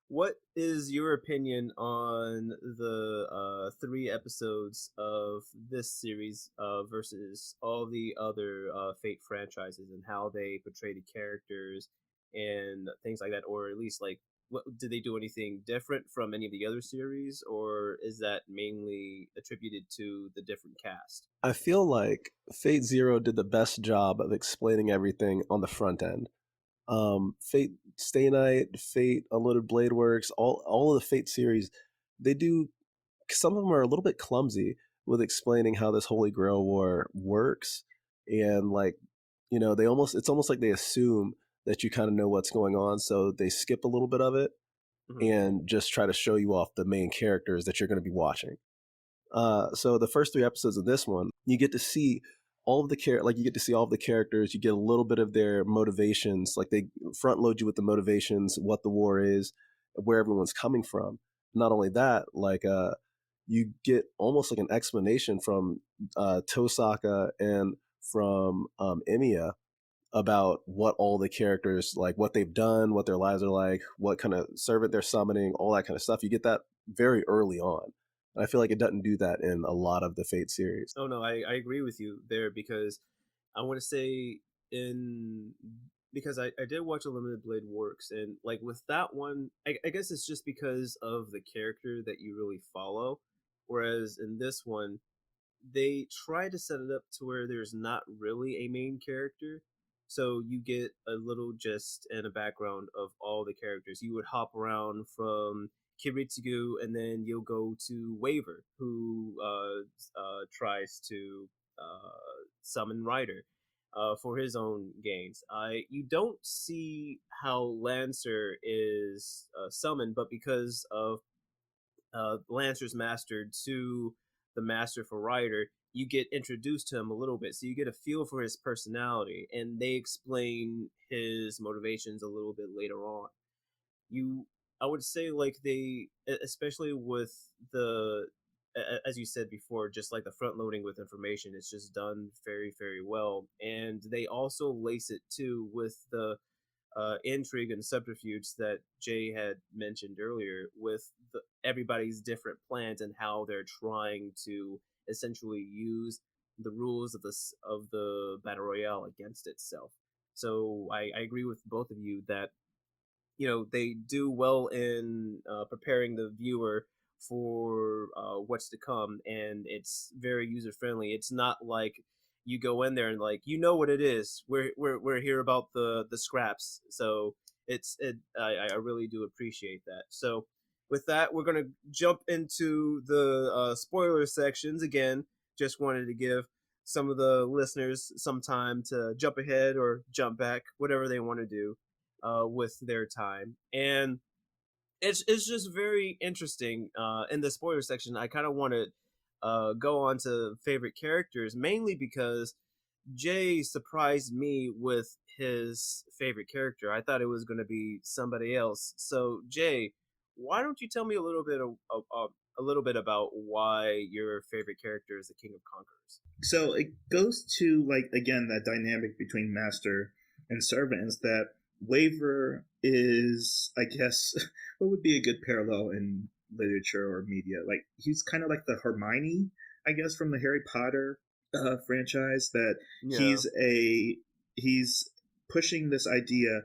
Speaker 1: what is your opinion on the 3 episodes of this series versus all the other Fate franchises, and how they portray the characters and things like that, or at least like what did they do anything different from any of the other series, or is that mainly attributed to the different cast?
Speaker 2: I feel like Fate Zero did the best job of explaining everything on the front end. Fate Stay Night, Fate Unloaded Blade Works, all of the Fate series, they do. Some of them are a little bit clumsy with explaining how this Holy Grail War works, and like, it's almost like they assume that you kind of know what's going on, so they skip a little bit of it and just try to show you off the main characters that you're going to be watching. So the first 3 episodes of this one, you get to see all of the like you get to see all of the characters. You get a little bit of their motivations. Like they front load you with the motivations, what the war is, where everyone's coming from. Not only that, like you get almost like an explanation from Tosaka and from Emiya about what all the characters, like what they've done, what their lives are like, what kind of servant they're summoning, all that kind of stuff. You get that very early on. I feel like it doesn't do that in a lot of the Fate series.
Speaker 1: Oh no, I agree with you there, because I want to say in because I did watch a limited blade works, and like with that one, I guess it's just because of the character that you really follow, whereas in this one they try to set it up to where there's not really a main character, so you get a little gist and a background of all the characters. You would hop around from Kiritsugu, and then you'll go to Waver, who tries to summon Ryder for his own gains. You don't see how Lancer is summoned, but because of Lancer's master to the master for Ryder, you get introduced to him a little bit, so you get a feel for his personality, and they explain his motivations a little bit later on. You, I would say, like especially with the, as you said before, just like the front loading with information, it's just done very, very well, and they also lace it too with the intrigue and subterfuge that Jay had mentioned earlier, with everybody's different plans and how they're trying to essentially use the rules of the battle royale against itself. So I agree with both of you that they do well in preparing the viewer for what's to come, and it's very user friendly. It's not like you go in there and like what it is. We're here about the scraps, so I really do appreciate that. So with that, we're gonna jump into the spoiler sections again. Just wanted to give some of the listeners some time to jump ahead or jump back, whatever they want to do with their time. And it's just very interesting. In the spoiler section, I kind of want to go on to favorite characters, mainly because Jay surprised me with his favorite character. I thought it was going to be somebody else. So Jay, why don't you tell me a little bit a little bit about why your favorite character is the King of Conquerors?
Speaker 3: So it goes to, like, again, that dynamic between master and servant is that Waver is, I guess, what would be a good parallel in literature or media? Like, he's kind of like the Hermione, I guess, from the Harry Potter franchise. That
Speaker 1: Yeah.
Speaker 3: he's pushing this idea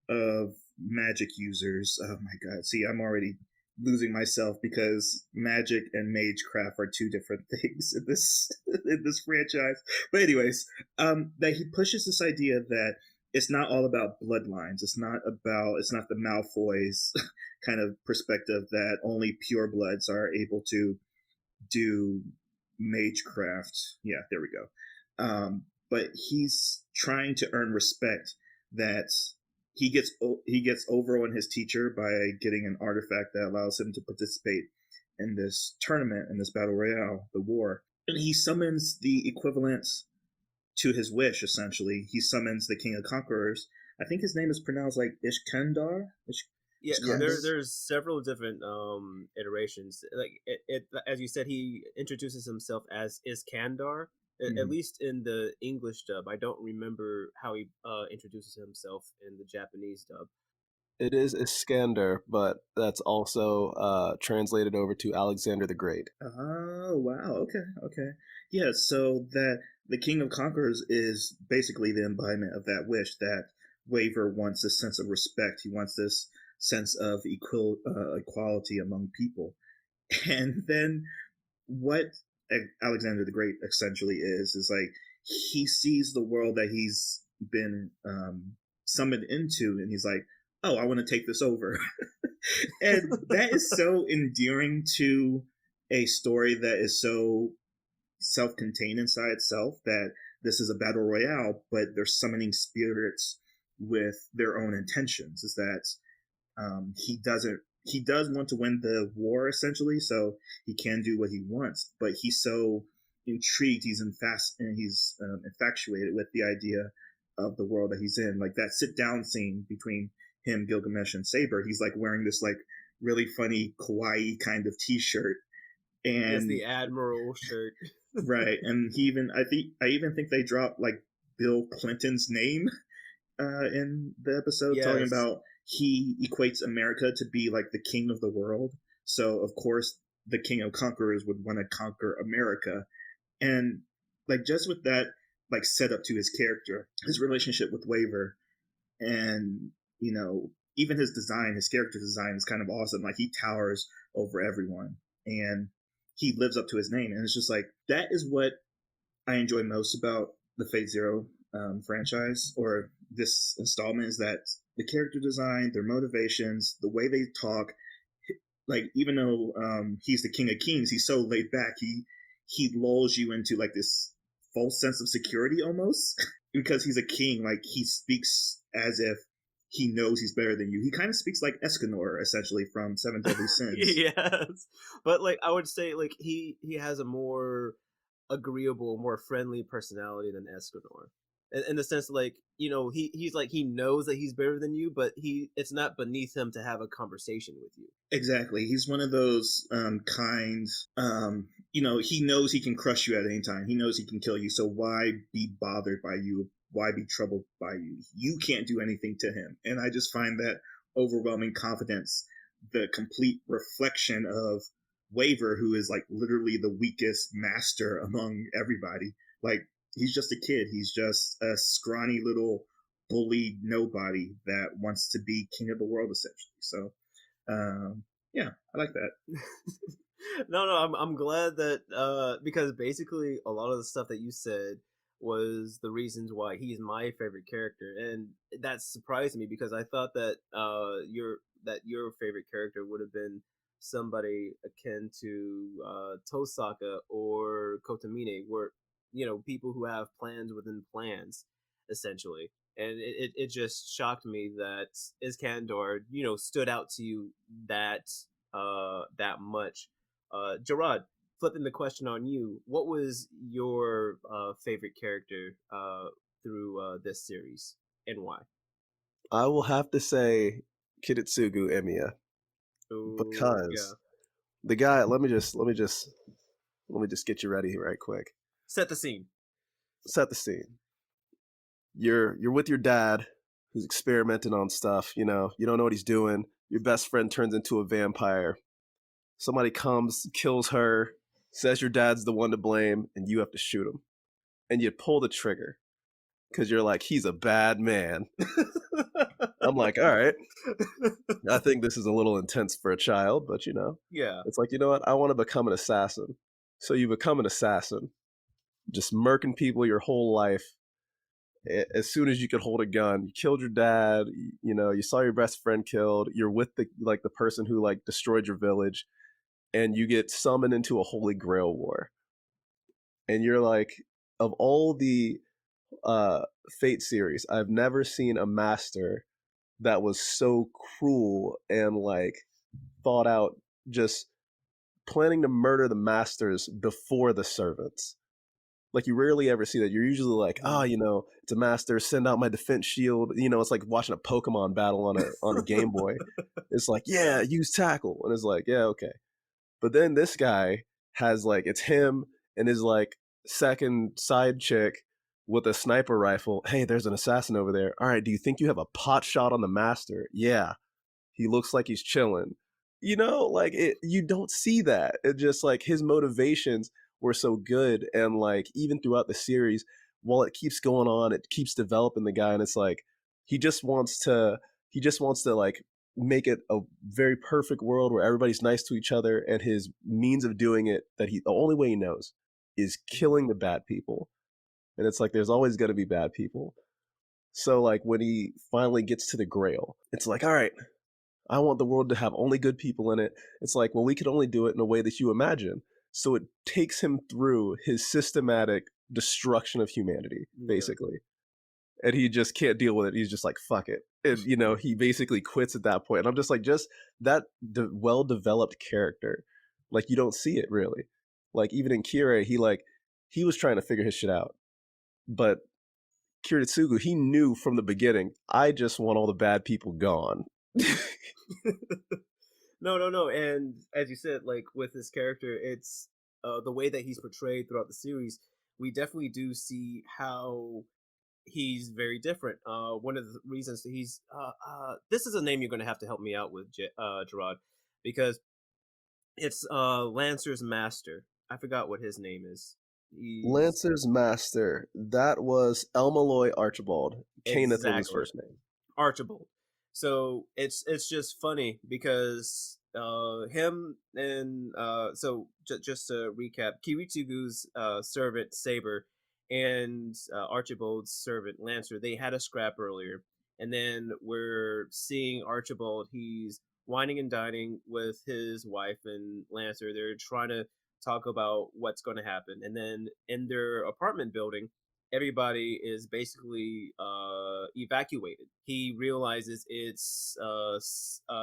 Speaker 3: of magic users. Oh my god! See, I'm already losing myself because magic and magecraft are two different things in this in this franchise. But anyways, that he pushes this idea that it's not all about bloodlines. It's not the Malfoys kind of perspective that only purebloods are able to do magecraft. Yeah, there we go. But he's trying to earn respect that he gets over on his teacher by getting an artifact that allows him to participate in this tournament, in this battle royale, the war. And he summons the equivalent to his wish. Essentially, he summons the King of Conquerors. I think his name is pronounced like Ishkandar.
Speaker 1: Yeah,
Speaker 3: Ishkandar.
Speaker 1: there's several different iterations. Like as you said, he introduces himself as Iskandar. At
Speaker 3: Mhm.
Speaker 1: least in the English dub, I don't remember how he introduces himself in the Japanese dub.
Speaker 2: It is Iskander, but that's also translated over to Alexander the Great.
Speaker 3: Oh wow! Okay, okay, yeah. So that the King of Conquerors is basically the embodiment of that wish that Waver wants this sense of respect. He wants this sense of equality among people. And then what Alexander the Great essentially is like he sees the world that he's been summoned into, and he's like, "Oh, I want to take this over." And that is so endearing to a story that is so self-contained inside itself, that this is a battle royale, but they're summoning spirits with their own intentions. Is that he does want to win the war essentially, so he can do what he wants, but he's so intrigued, he's infatuated with the idea of the world that he's in. Like that sit down scene between him, Gilgamesh, and Saber, he's like wearing this like really funny kawaii kind of t-shirt.
Speaker 1: Yes,
Speaker 3: And
Speaker 1: the Admiral shirt.
Speaker 3: right, and I even think they dropped like Bill Clinton's name in the episode, talking
Speaker 1: Yes.
Speaker 3: about he equates America to be like the king of the world. So of course the King of Conquerors would want to conquer America. And like just with that like set up to his character, his relationship with Waver, and even his design, his character design is kind of awesome. Like he towers over everyone, and he lives up to his name. And it's just like that is what I enjoy most about the Fate Zero franchise, or this installment, is that the character design, their motivations, the way they talk. Like even though he's the King of Kings, he's so laid back. He lulls you into like this false sense of security almost because he's a king. Like he speaks as if he knows he's better than you. He kind of speaks like Escanor, essentially, from Seven Deadly Sins.
Speaker 1: Yes, but like I would say, like he has a more agreeable, more friendly personality than Escanor, in the sense like he's like he knows that he's better than you, but it's not beneath him to have a conversation with you.
Speaker 3: Exactly. He's one of those kind, he knows he can crush you at any time. He knows he can kill you. So why be bothered by you? Why be troubled by you? You can't do anything to him. And I just find that overwhelming confidence the complete reflection of Waver, who is like literally the weakest master among everybody. Like, he's just a kid. He's just a scrawny little bullied nobody that wants to be king of the world, essentially. So, yeah, I like that.
Speaker 1: No, I'm glad that because basically a lot of the stuff that you said was the reasons why he's my favorite character, and that surprised me because I thought that your favorite character would have been somebody akin to Tosaka or Kotomine, where people who have plans within plans, essentially. And it just shocked me that Iskandar stood out to you that much. Jarrod, flipping the question on you, what was your favorite character through this series, and why?
Speaker 2: I will have to say Kiritsugu Emiya,
Speaker 1: Oh yeah,
Speaker 2: because the guy. Let me just get you ready right quick.
Speaker 1: set the scene.
Speaker 2: Set the scene. You're with your dad, who's experimenting on stuff. You don't know what he's doing. Your best friend turns into a vampire. Somebody comes, kills her, says your dad's the one to blame, and you have to shoot him. And you pull the trigger because you're like, he's a bad man. I'm like, all right, I think this is a little intense for a child, but
Speaker 1: Yeah.
Speaker 2: it's like, you know what? I want to become an assassin. So you become an assassin, just murking people your whole life. As soon as you could hold a gun, you killed your dad. You saw your best friend killed. You're with the person who destroyed your village, and you get summoned into a Holy Grail war. And you're like, of all the Fate series, I've never seen a master that was so cruel and thought out, just planning to murder the masters before the servants. Like, you rarely ever see that. You're usually like, it's a master, send out my defense shield. It's like watching a Pokemon battle on a Game Boy. It's like, yeah, use tackle. And it's like, yeah, okay. But then this guy has it's him and his second side chick with a sniper rifle. Hey, there's an assassin over there. All right, do you think you have a pot shot on the master? Yeah. He looks like he's chilling. You don't see that. It just his motivations were so good, and even throughout the series, while it keeps going on, it keeps developing the guy, and it's like he just wants to make it a very perfect world where everybody's nice to each other, and his means of doing it, the only way he knows, is killing the bad people. And it's like there's always going to be bad people. So when he finally gets to the Grail, it's like, all right, I want the world to have only good people in it. It's like, well, we can only do it in a way that you imagine. So it takes him through his systematic destruction of humanity, basically. And he just can't deal with it. He's just like, fuck it. And, he basically quits at that point. And I'm just like, just that well-developed character, you don't see it really. Even in Kirei, he was trying to figure his shit out. But Kiritsugu, he knew from the beginning, I just want all the bad people gone.
Speaker 1: No. And as you said, with this character, it's the way that he's portrayed throughout the series. We definitely do see how he's very different. One of the reasons that he's this is a name you're going to have to help me out with, Jarrod, because it's Lancer's master. I forgot what his name is.
Speaker 2: Lancer's master. That was Elmaloy Archibald. Cainith was his first name.
Speaker 1: Archibald. So it's just funny because him and just to recap, Kiritsugu's servant Saber and Archibald's servant Lancer, they had a scrap earlier, and then we're seeing Archibald. He's whining and dining with his wife and Lancer. They're trying to talk about what's going to happen, and then in their apartment building, everybody is basically evacuated. He realizes it's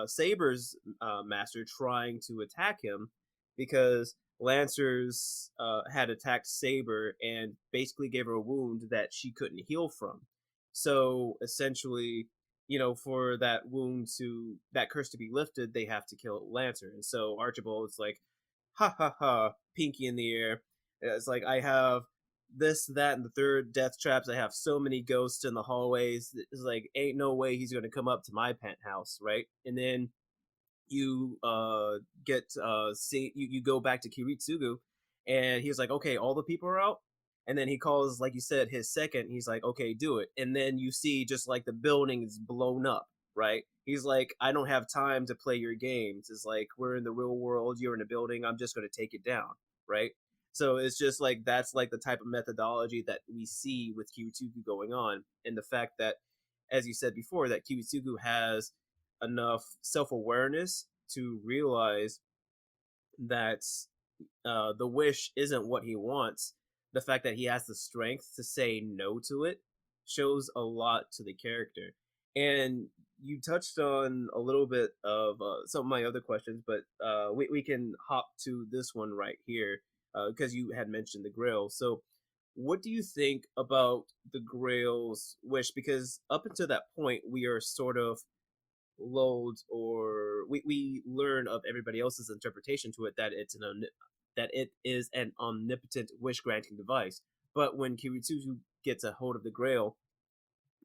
Speaker 1: Saber's master trying to attack him because Lancers had attacked Saber and basically gave her a wound that she couldn't heal from. So essentially, for that wound to that curse to be lifted, they have to kill Lancer. And so Archibald is like, ha ha ha, pinky in the air. It's like, I have this, that, and the third death traps. I have so many ghosts in the hallways. It's like, ain't no way he's gonna come up to my penthouse, right? And then you get see you go back to Kiritsugu, and he's like, okay, all the people are out. And then he calls, like you said, his second. He's like, okay, do it. And then you see just like the building is blown up, right? He's like, I don't have time to play your games. It's like, we're in the real world, you're in a building, I'm just going to take it down, right? So it's just like, that's like the type of methodology that we see with Kiritsugu going on. And the fact that, as you said before, that Kiritsugu has enough self-awareness to realize that the wish isn't what he wants. The fact that he has the strength to say no to it shows a lot to the character. And you touched on a little bit of some of my other questions, but we can hop to this one right here because you had mentioned the Grail. So what do you think about the Grail's wish? Because up until that point, we are sort of lulled, or we learn of everybody else's interpretation to it, that that it is an omnipotent wish granting device. But when Kiritsugu gets a hold of the Grail,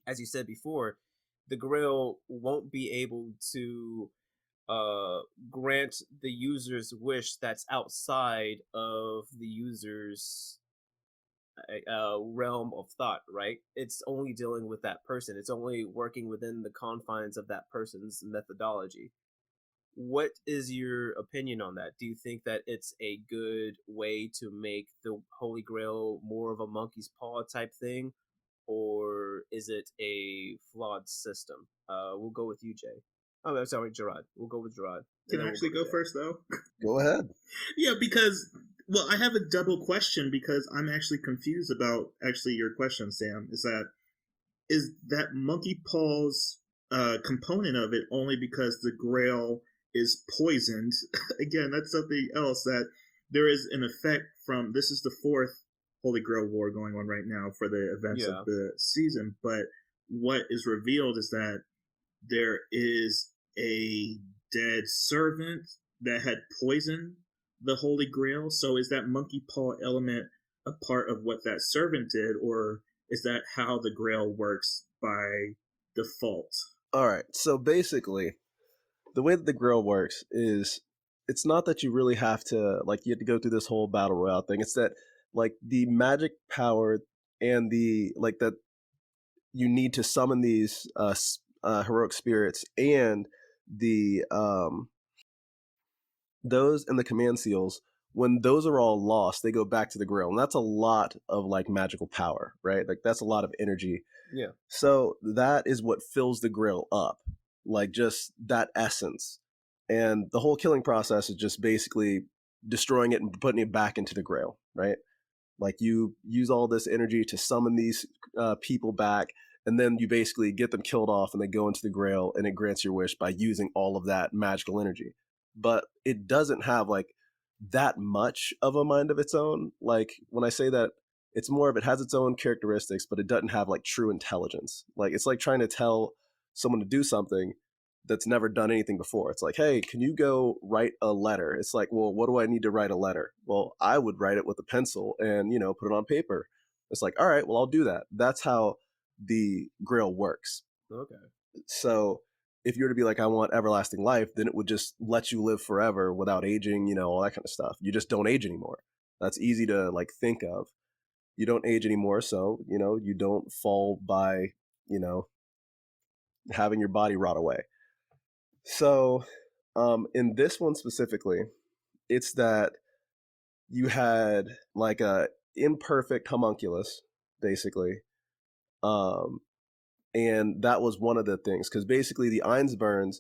Speaker 1: as you said before, the Grail won't be able to grant the user's wish that's outside of the user's realm of thought, right? It's only dealing with that person. It's only working within the confines of that person's methodology. What is your opinion on that? Do you think that it's a good way to make the Holy Grail more of a monkey's paw type thing, or is it a flawed system? We'll go with you, Jay. Oh, I'm sorry, Jarrod. We'll go with Jarrod.
Speaker 3: Can I actually go first, though?
Speaker 2: Go ahead.
Speaker 3: Yeah, because, well, I have a double question because I'm actually confused about actually your question, Sam. Is that monkey paws component of it only because the Grail is poisoned? Again, that's something else, that there is an effect from, this is the fourth Holy Grail War going on right now for the events of the season, but what is revealed is that there is a dead servant that had poisoned the Holy Grail. So is that monkey paw element a part of what that servant did, or is that how the Grail works by default?
Speaker 2: All right. So basically, the way that the Grail works is, it's not that you really have to, like, you have to go through this whole battle royale thing. It's that, like, the magic power and the, like, that you need to summon these heroic spirits, and the those and the command seals, when those are all lost, they go back to the Grail, and that's a lot of, like, magical power, right? Like, that's a lot of energy.
Speaker 1: Yeah.
Speaker 2: So that is what fills the Grail up, like, just that essence. And the whole killing process is just basically destroying it and putting it back into the Grail, right? Like, you use all this energy to summon these people back, and then you basically get them killed off, and they go into the Grail, and it grants your wish by using all of that magical energy. But it doesn't have, like, that much of a mind of its own. Like, when I say that, it's more of, it has its own characteristics, but it doesn't have, like, true intelligence. Like, it's like trying to tell someone to do something that's never done anything before. It's like, hey, can you go write a letter? It's like, well, what do I need to write a letter? Well, I would write it with a pencil and, put it on paper. It's like, all right, well, I'll do that. That's how the Grail works.
Speaker 1: Okay.
Speaker 2: So if you were to be like, I want everlasting life, then it would just let you live forever without aging, all that kind of stuff. You just don't age anymore. That's easy to, like, think of. You don't age anymore, so, you don't fall by, having your body rot away. So in this one specifically, it's that you had, like, a imperfect homunculus, basically. And that was one of the things, because basically the Einsburns,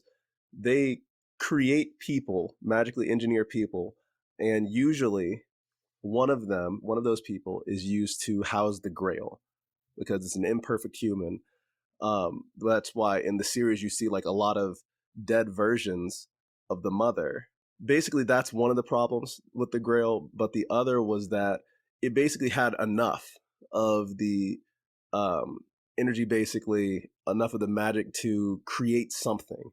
Speaker 2: they create people, magically engineer people, and usually one of those people is used to house the Grail. because it's an imperfect human. That's why in the series you see like a lot of dead versions of the mother. Basically, that's one of the problems with the Grail, but the other was that it basically had enough of the um, energy, basically enough of the magic to create something.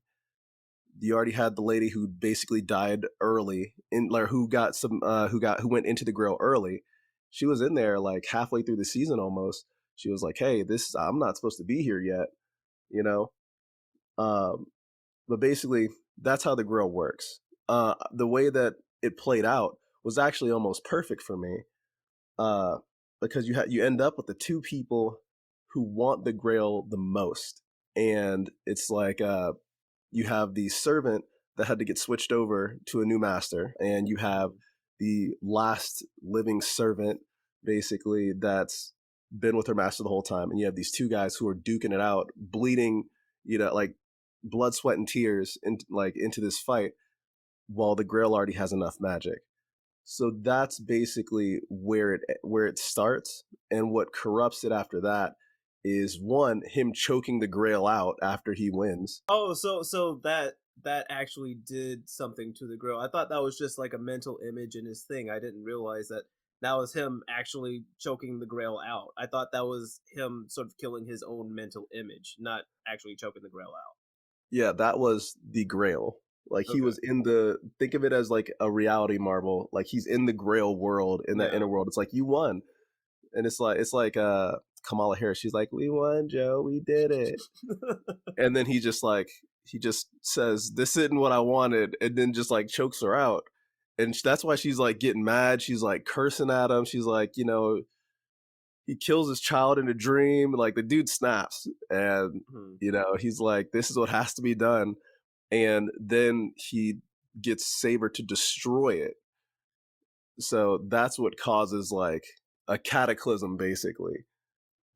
Speaker 2: You already had the lady who basically died early, who went into the Grail early. She was in there like halfway through the season almost. She was like, "Hey, this I'm not supposed to be here yet," you know. Um, but basically, that's how the Grail works. The way that it played out was actually almost perfect for me, uh, because you end up with the two people who want the Grail the most, and it's like you have the servant that had to get switched over to a new master, and you have the last living servant, basically, that's been with her master the whole time, and you have these two guys who are duking it out, bleeding, like blood, sweat, and tears, into this fight, while the Grail already has enough magic. So that's basically where it starts, and what corrupts it after that is one, him choking the Grail out after he wins.
Speaker 1: Oh, so that actually did something to the Grail. I thought that was just like a mental image in his thing. I didn't realize that that was him actually choking the Grail out. I thought that was him sort of killing his own mental image, not actually choking the Grail out.
Speaker 2: Yeah, that was the Grail. Like he
Speaker 1: Okay.
Speaker 2: was think of it as like a reality marble. Like he's in the Grail world, in that
Speaker 1: Yeah.
Speaker 2: inner world. It's like you won, and it's like Kamala Harris. She's like, "We won, Joe. We did it." And then he just says, "This isn't what I wanted," and then just like chokes her out. And that's why she's like getting mad. She's like cursing at him. She's like, he kills his child in a dream. Like the dude snaps, and
Speaker 1: Hmm.
Speaker 2: he's like, "This is what has to be done." And then he gets Saber to destroy it. So that's what causes like a cataclysm, basically,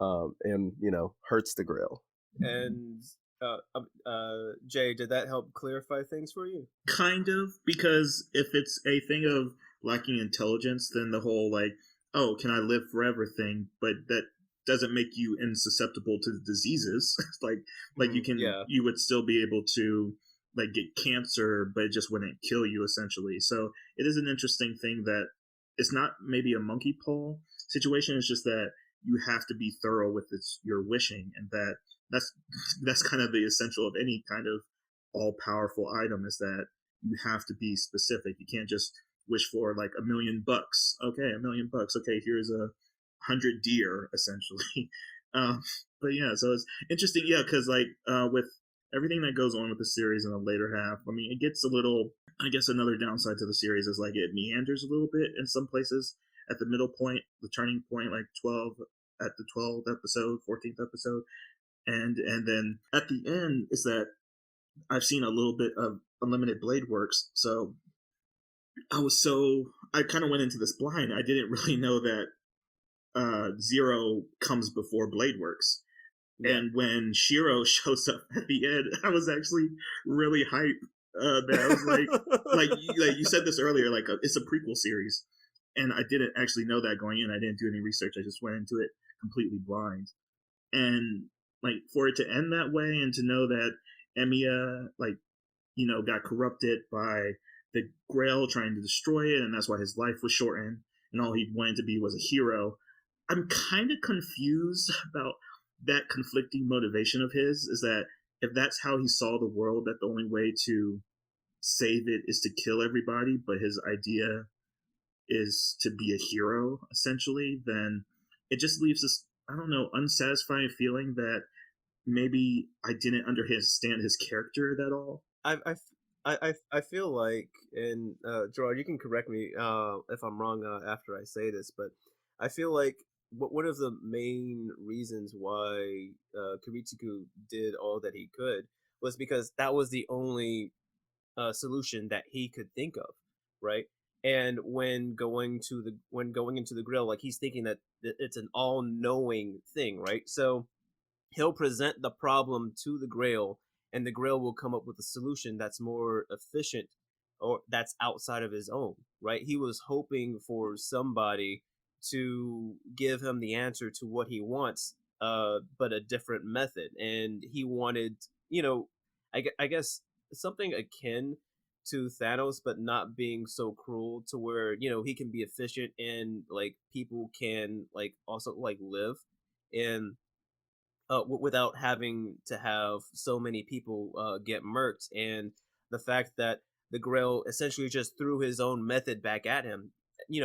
Speaker 2: and hurts the Grail.
Speaker 1: And Jay, did that help clarify things for you?
Speaker 3: Kind of, because if it's a thing of lacking intelligence, then the whole like, oh, can I live forever thing, but that doesn't make you insusceptible to diseases. Like
Speaker 1: Hmm. Yeah.
Speaker 3: you would still be able to like get cancer, but it just wouldn't kill you essentially. So it is an interesting thing that it's not maybe a monkey paw situation. It's just that you have to be thorough with your wishing, and that's that's kind of the essential of any kind of all powerful item, is that you have to be specific. You can't just wish for like $1,000,000. Okay, $1,000,000. Okay, here's 100 deer, essentially. um, but yeah, so it's interesting. Yeah, because like with everything that goes on with the series in the later half, I mean, it gets a little. I guess another downside to the series is like it meanders a little bit in some places. At the middle point, the turning point, like 12 at the 12th episode, 14th episode, and then at the end is that I've seen a little bit of Unlimited Blade Works, so I kind of went into this blind. I didn't really know that Zero comes before Blade Works,
Speaker 1: Yeah.
Speaker 3: and when Shiro shows up at the end, I was actually really hyped. That I was like you said this earlier, like it's a prequel series, and I didn't actually know that going in. I didn't do any research. I just went into it completely blind, and like for it to end that way, and to know that Emiya like got corrupted by the Grail trying to destroy it, and that's why his life was shortened, and all he wanted to be was a hero. I'm kind of confused about that conflicting motivation of his. Is that if that's how he saw the world, that the only way to save it is to kill everybody, but his idea is to be a hero, essentially, then it just leaves this, I don't know, unsatisfying feeling that maybe I didn't understand his character at all.
Speaker 1: I feel like, and Gerard, you can correct me if I'm wrong after I say this, but I feel like one of the main reasons why Kiritsugu did all that he could was because that was the only solution that he could think of, right? And when going into the grill, like he's thinking that it's an all-knowing thing, right? So he'll present the problem to the Grail, and the Grail will come up with a solution that's more efficient or that's outside of his own, right? He was hoping for somebody to give him the answer to what he wants but a different method. And he wanted, I guess something akin to Thanos, but not being so cruel to where he can be efficient and like people can like also like live and without having to have so many people get murked. And the fact that the Grail essentially just threw his own method back at him,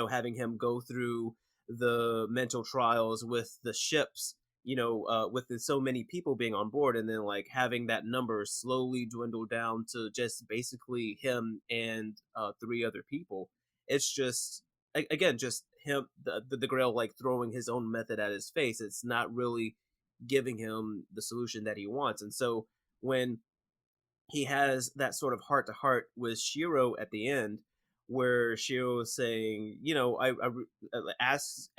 Speaker 1: having him go through the mental trials with the ships, with so many people being on board, and then like having that number slowly dwindle down to just basically him and three other people. It's just again just him, the Grail like throwing his own method at his face. It's not really giving him the solution that he wants. And so when he has that sort of heart to heart with Shiro at the end, where Shiro is saying, asks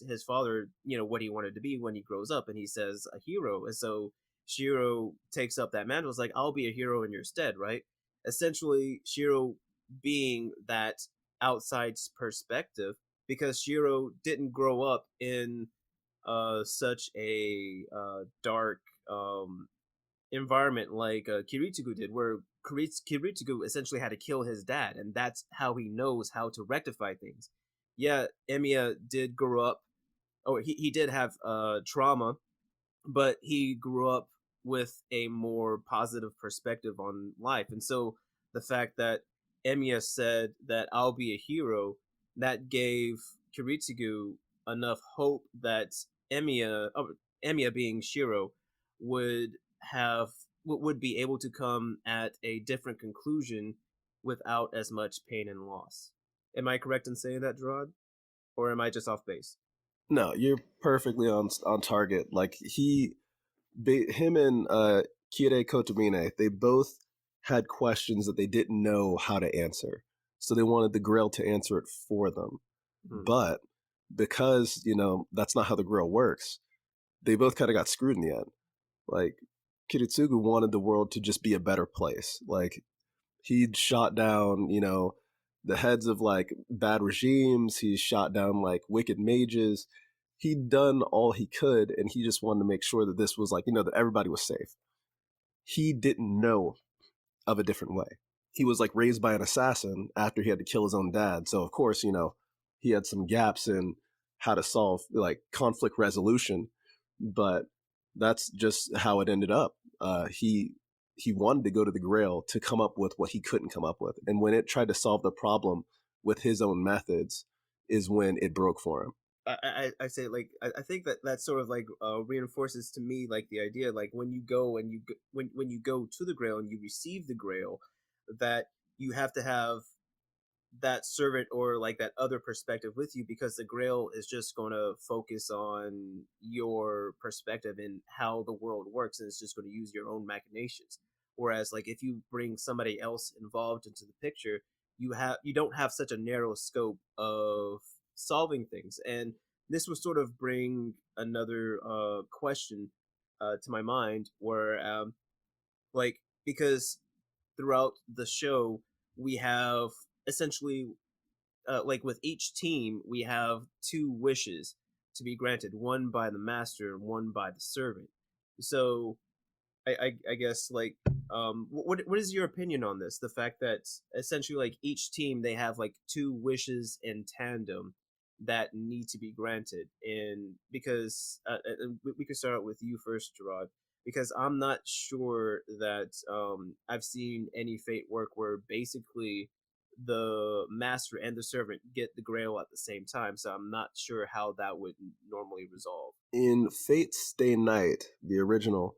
Speaker 1: his father, what he wanted to be when he grows up, and he says a hero. And so Shiro takes up that mantle. It's like, I'll be a hero in your stead, right? Essentially, Shiro being that outside perspective, because Shiro didn't grow up in such a dark environment like Kiritsugu did, where Kiritsugu essentially had to kill his dad, and that's how he knows how to rectify things. Yeah, Emiya did grow up, or he did have trauma, but he grew up with a more positive perspective on life. And so the fact that Emiya said that I'll be a hero, that gave Kiritsugu enough hope that Emiya being Shiro, would have would be able to come at a different conclusion without as much pain and loss. Am I correct in saying that, Gerard? Or am I just off base?
Speaker 2: No, you're perfectly on target. Like him and Kire Kotomine, they both had questions that they didn't know how to answer. So they wanted the Grail to answer it for them. But because, that's not how the Grail works, they both kind of got screwed in the end. Like, Kiritsugu wanted the world to just be a better place. Like, he'd shot down, the heads of like bad regimes, he shot down like wicked mages. He'd done all he could, and he just wanted to make sure that this was like, that everybody was safe. He didn't know of a different way. He was like raised by an assassin after he had to kill his own dad. So of course, he had some gaps in how to solve like conflict resolution, but that's just how it ended up. He wanted to go to the Grail to come up with what he couldn't come up with, and when it tried to solve the problem with his own methods, is when it broke for him.
Speaker 1: I say like I think that sort of like reinforces to me like the idea like when you go and when you go to the Grail and you receive the Grail, that you have to have that servant or like that other perspective with you, because the Grail is just going to focus on your perspective and how the world works, and it's just going to use your own machinations. Whereas like if you bring somebody else involved into the picture, you don't have such a narrow scope of solving things. And this would sort of bring another question to my mind, where like because throughout the show we have essentially like with each team we have two wishes to be granted, one by the master and one by the servant. So I guess like what is your opinion on this, the fact that essentially like each team they have like two wishes in tandem that need to be granted? And because and we could start out with you first, Gerard, because I'm not sure that I've seen any Fate work where basically the master and the servant get the Grail at the same time. So I'm not sure how that would normally resolve.
Speaker 2: In Fate Stay Night, the original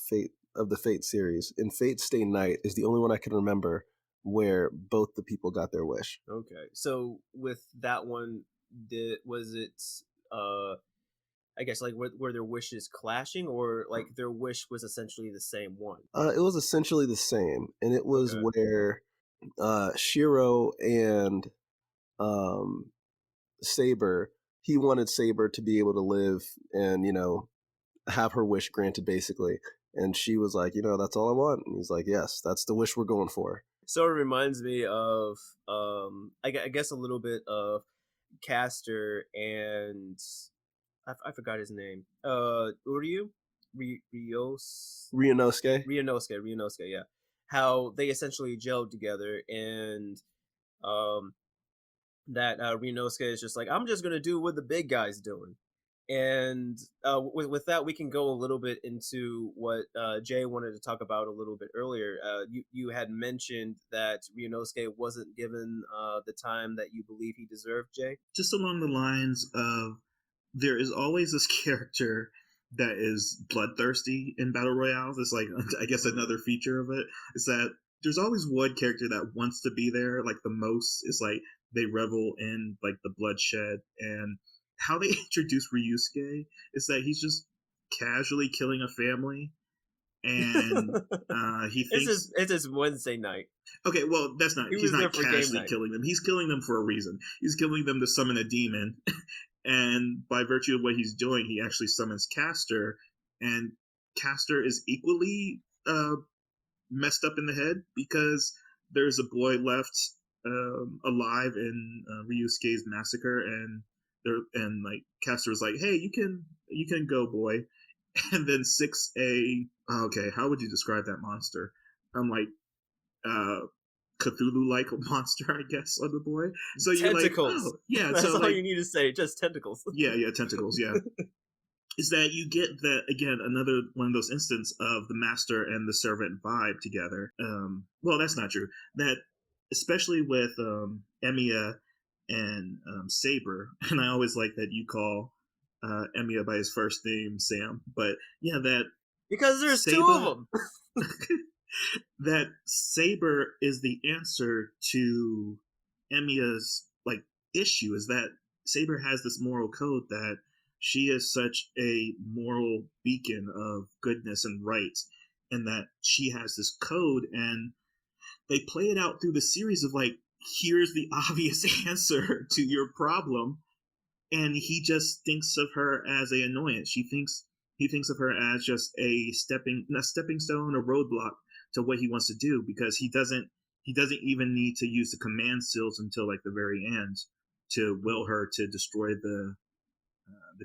Speaker 2: Fate of the Fate series, in Fate Stay Night is the only one I can remember where both the people got their wish.
Speaker 1: Okay, so with that one, was it I guess like were their wishes clashing, or like their wish was essentially the same one?
Speaker 2: It was essentially the same, and it was
Speaker 1: Okay.
Speaker 2: where Shiro and Saber, he wanted Saber to be able to live and have her wish granted, basically. And she was like, that's all I want. And he's like, yes, that's the wish we're going for.
Speaker 1: Sort of reminds me of I guess a little bit of Caster and I forgot his name. Uryu, Ryos,
Speaker 2: Ryunosuke.
Speaker 1: Ryunosuke. Yeah, how they essentially gelled together, and um, that Ryunosuke is just like, I'm just gonna do what the big guy's doing. And with that, we can go a little bit into what Jay wanted to talk about a little bit earlier. You had mentioned that Ryunosuke wasn't given the time that you believe he deserved, Jay.
Speaker 3: Just along the lines of, there is always this character that is bloodthirsty in battle royales. It's like, I guess another feature of it is that there's always one character that wants to be there like the most. Is like they revel in like the bloodshed, and how they introduce Ryusuke is that he's just casually killing a family, and he thinks,
Speaker 1: It's his Wednesday night.
Speaker 3: okay, well, that's not,
Speaker 1: He
Speaker 3: he's
Speaker 1: was there
Speaker 3: not
Speaker 1: for game
Speaker 3: casually
Speaker 1: night.
Speaker 3: killing them. He's killing them for a reason. He's killing them to summon a demon. And by virtue of what he's doing, he actually summons Castor. And Castor is equally messed up in the head, because there's a boy left alive in Ryusuke's massacre, and like Castor's like, hey, you can go, boy. And then 6A, okay, how would you describe that monster? I'm like, Cthulhu-like monster, I guess, on the boy. So you're like,
Speaker 1: Tentacles.
Speaker 3: oh, yeah.
Speaker 1: That's
Speaker 3: So
Speaker 1: all
Speaker 3: like,
Speaker 1: you need to say. Just tentacles.
Speaker 3: yeah, tentacles, yeah. Is that you get that, again, another one of those instances of the master and the servant vibe together. Well, that's not true. That, especially with Emiya and Saber, and I always like that you call Emiya by his first name, Sam. But yeah, that
Speaker 1: Because there's two of them.
Speaker 3: that Saber is the answer to Emiya's like issue, is that Saber has this moral code that she is such a moral beacon of goodness and right, and that she has this code, and they play it out through the series of like, here's the obvious answer to your problem, and he just thinks of her as a annoyance. He thinks of her as just a stepping stone, a roadblock to what he wants to do, because he doesn't even need to use the command seals until like the very end to will her to destroy the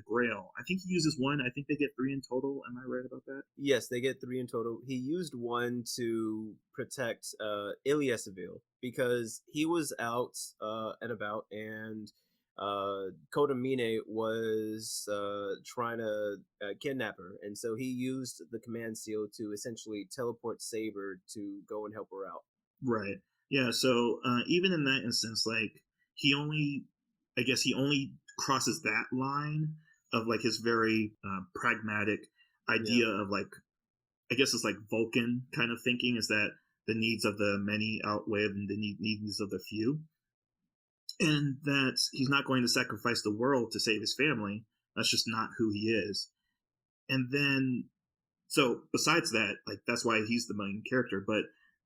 Speaker 3: Grail. I think he uses one. I think they get 3 in total. Am I right about that?
Speaker 1: Yes, they get 3 in total. He used one to protect Ilyasaville because he was out and about, and Kodamine was trying to kidnap her, and so he used the command seal to essentially teleport Saber to go and help her out.
Speaker 3: Right. Yeah. So even in that instance, like I guess he only crosses that line of like his very pragmatic idea of like, I guess it's like Vulcan kind of thinking, is that the needs of the many outweigh the needs of the few, and that he's not going to sacrifice the world to save his family. That's just not who he is. And then, so besides that, like that's why he's the main character, but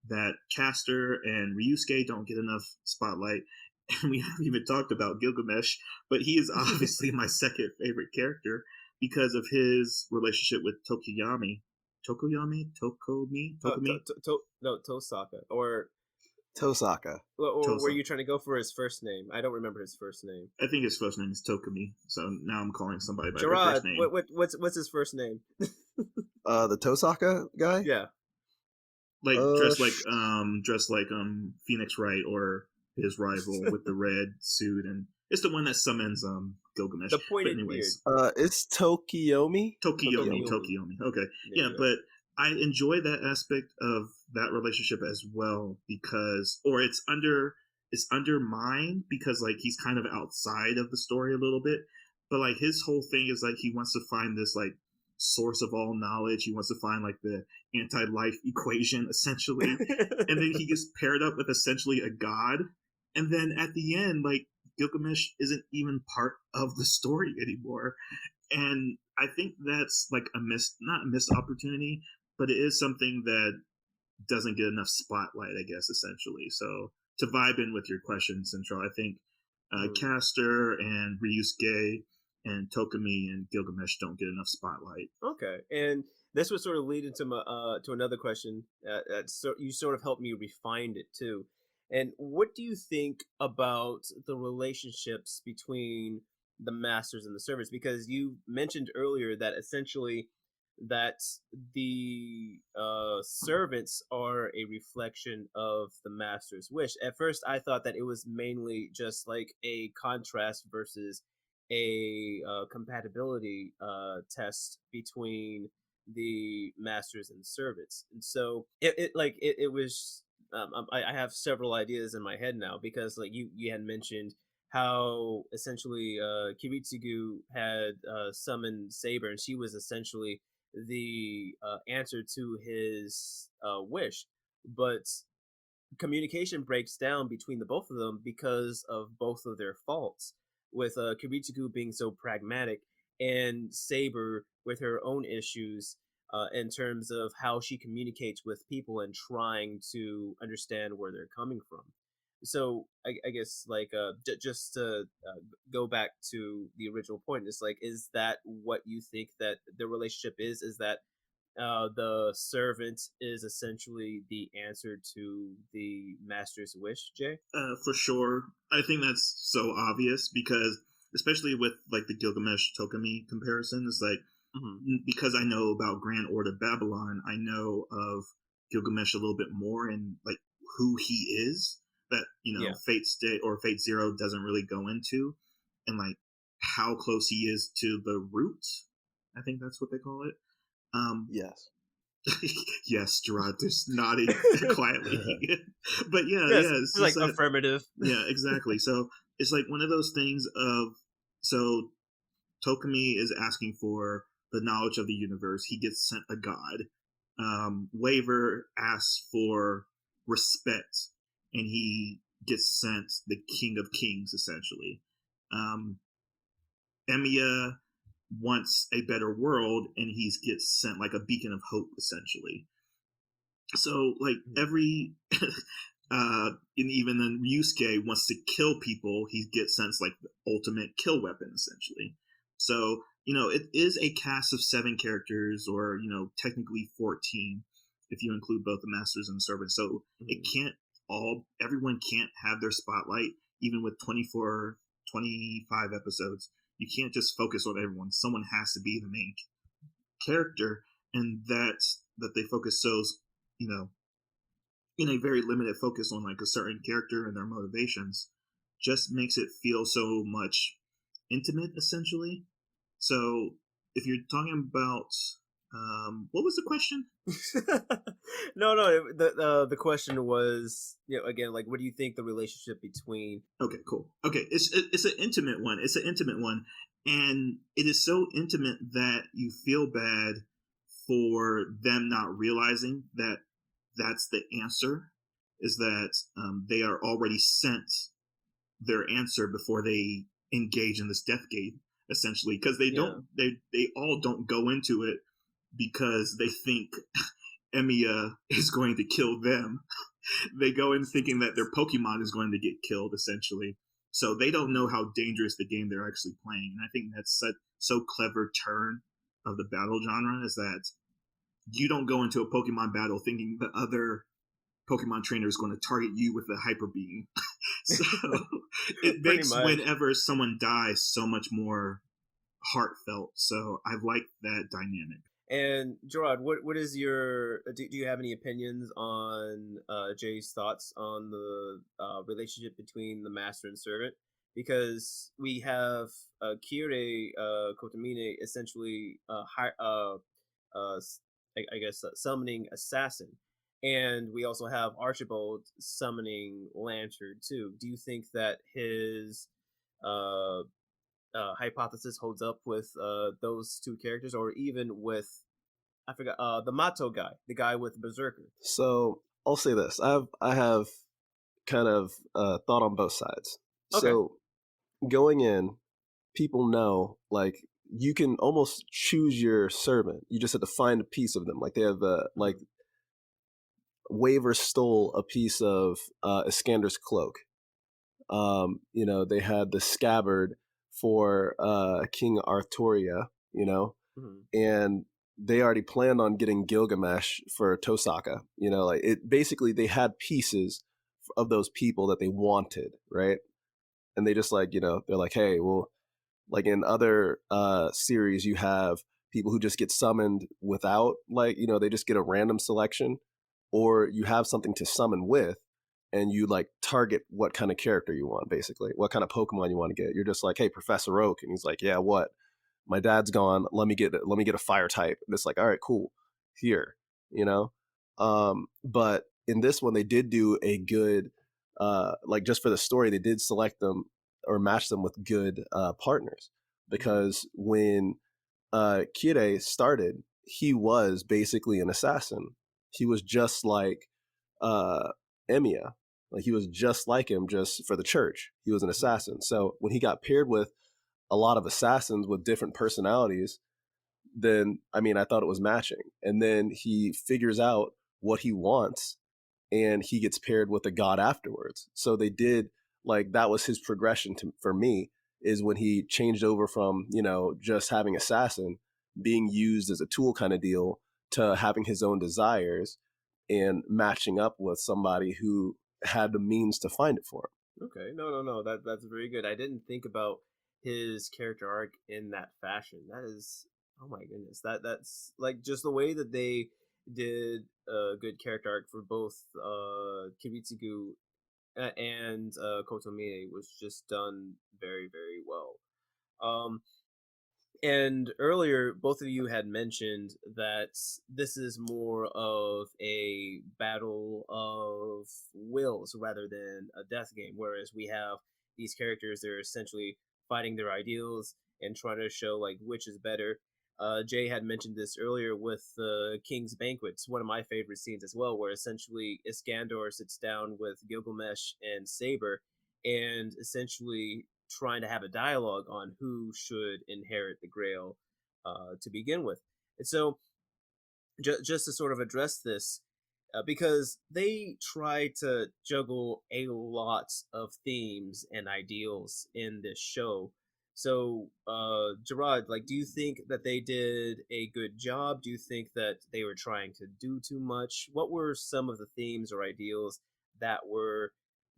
Speaker 3: that Castor and Ryusuke don't get enough spotlight. And we haven't even talked about Gilgamesh, but he is obviously my second favorite character because of his relationship with Tokomi.
Speaker 1: No, Tosaka. Or
Speaker 2: Tosaka.
Speaker 1: were you trying to go for his first name? I don't remember his first name.
Speaker 3: I think his first name is Tokomi, so now I'm calling somebody by
Speaker 1: Jarrod,
Speaker 3: their first name.
Speaker 1: What's his first name?
Speaker 2: The Tosaka guy?
Speaker 1: Yeah.
Speaker 3: Like dressed like Phoenix Wright or his rival with the red suit, and it's the one that summons Gilgamesh.
Speaker 1: The pointed
Speaker 3: beard.
Speaker 2: It's Tokiomi.
Speaker 3: Tokiomi. Okay. Yeah, but I enjoy that aspect of that relationship as well, because it's undermined because like he's kind of outside of the story a little bit, but like his whole thing is like he wants to find this like source of all knowledge. He wants to find like the anti-life equation essentially, and then he gets paired up with essentially a god, and then at the end like Gilgamesh isn't even part of the story anymore. And I think that's like not a missed opportunity, but it is something that doesn't get enough spotlight, I guess, essentially. So to vibe in with your question, Central, I think Castor and Ryusuke and Tokomi and Gilgamesh don't get enough spotlight.
Speaker 1: Okay, and this would sort of lead into to another question. You sort of helped me refine it too. And what do you think about the relationships between the masters and the servants, because you mentioned earlier that essentially that the servants are a reflection of the master's wish. At first, I thought that it was mainly just like a contrast versus a compatibility test between the masters and the servants, and so it was. I have several ideas in my head now, because like you had mentioned how essentially Kiritsugu had summoned Saber, and she was essentially the answer to his wish. But communication breaks down between the both of them because of both of their faults. With Kiritsugu being so pragmatic, and Saber with her own issues in terms of how she communicates with people and trying to understand where they're coming from. So I guess like just to go back to the original point, it's like, is that what you think that the relationship is? Is that the servant is essentially the answer to the master's wish, Jay?
Speaker 3: For sure. I think that's so obvious because, especially with like the Gilgamesh Tokami comparison, it's like
Speaker 1: Hmm.
Speaker 3: because I know about Grand Order Babylon, I know of Gilgamesh a little bit more and like who he is that
Speaker 1: Yeah.
Speaker 3: Fate State or Fate Zero doesn't really go into, and like how close he is to the root. I think that's what they call it. Um,
Speaker 2: Yes.
Speaker 3: yes, Gerard, just nodding quietly. But yeah,
Speaker 1: Yes,
Speaker 3: yeah, it's
Speaker 1: it's
Speaker 3: just
Speaker 1: like
Speaker 3: that.
Speaker 1: affirmative.
Speaker 3: Yeah, exactly. So it's like one of those things of so Tokami is asking for the knowledge of the universe. He gets sent a god. Waver asks for respect, and he gets sent the King of Kings, essentially. Um, Emiya wants a better world, and he gets sent like a beacon of hope, essentially. So like every and even then Ryusuke wants to kill people, he gets sent like the ultimate kill weapon essentially. So, it is a cast of 7 characters or, technically 14 if you include both the masters and the servants. So it
Speaker 1: Mhm.
Speaker 3: can't everyone can't have their spotlight even with 24, 25 episodes. You can't just focus on everyone. Someone has to be the main character, and that they focus so you know in a very limited focus on like a certain character and their motivations just makes it feel so much intimate essentially. So if you're talking about what was the question?
Speaker 1: No, no. The question was, again, like, what do you think the relationship between?
Speaker 3: Okay, cool. Okay, it's an intimate one. It's an intimate one, and it is so intimate that you feel bad for them not realizing that that's the answer. Is that they are already sent their answer before they engage in this death game, essentially, because
Speaker 1: Yeah,
Speaker 3: they all don't go into it because they think Emiya is going to kill them. They go in thinking that their Pokemon is going to get killed, essentially. So they don't know how dangerous the game they're actually playing. And I think that's such so clever turn of the battle genre is that you don't go into a Pokemon battle thinking the other Pokemon trainer is going to target you with a Hyper Beam. So it
Speaker 1: pretty
Speaker 3: makes
Speaker 1: much.
Speaker 3: whenever someone dies so much more heartfelt. So I like that dynamic.
Speaker 1: And Gerard, what is your? Do you have any opinions on Jay's thoughts on the relationship between the master and servant? Because we have Kire Kotomine essentially I guess summoning assassin, and we also have Archibald summoning lantern too. Do you think that his uh hypothesis holds up with those two characters, or even with, I forgot, the Mato guy, the guy with Berserker?
Speaker 2: So I'll say this: I have kind of thought on both sides.
Speaker 1: Okay.
Speaker 2: So going in, people know like you can almost choose your servant. You just have to find a piece of them. Like they have like
Speaker 1: Mhm.
Speaker 2: Waver stole a piece of Iskander's cloak. They had the scabbard for King Arturia,
Speaker 1: Mhm.
Speaker 2: and they already planned on getting Gilgamesh for Tosaka. Like it basically they had pieces of those people that they wanted, right? And they just like, they're like, hey, well, Like in other series, you have people who just get summoned without, like, they just get a random selection, or you have something to summon with, and you like target what kind of character you want, basically, what kind of Pokemon you want to get. You're just like, hey, Professor Oak, and he's like, yeah, what? My dad's gone. Let me get a fire type. And it's like, all right, cool, here, you know. But in this one, they did do a good, like just for the story, they did select them or match them with good partners, because when Kire started, he was basically an assassin. He was just like uh, Emiya. Like he was just like him, just for the church. He was an assassin. So when he got paired with a lot of assassins with different personalities, then I mean, I thought it was matching. And then he figures out what he wants, and he gets paired with a god afterwards. So they did, like, that was his progression for me, is when he changed over from, just having assassin being used as a tool kind of deal to having his own desires and matching up with somebody who had the means to find it for
Speaker 1: Okay, no. That's very good. I didn't think about his character arc in that fashion. That is, oh my goodness, that's like just the way that they did a good character arc for both Kibitsugu and Kotomine was just done very very well. Um, and earlier, both of you had mentioned that this is more of a battle of wills rather than a death game, whereas we have these characters that are essentially fighting their ideals and trying to show like which is better. Jay had mentioned this earlier with the King's Banquet. It's one of my favorite scenes as well, where essentially Iskandar sits down with Gilgamesh and Saber and essentially trying to have a dialogue on who should inherit the Grail to begin with. And so, just to sort of address this, because they try to juggle a lot of themes and ideals in this show. So, Jarrod, like, do you think that they did a good job? Do you think that they were trying to do too much? What were some of the themes or ideals that were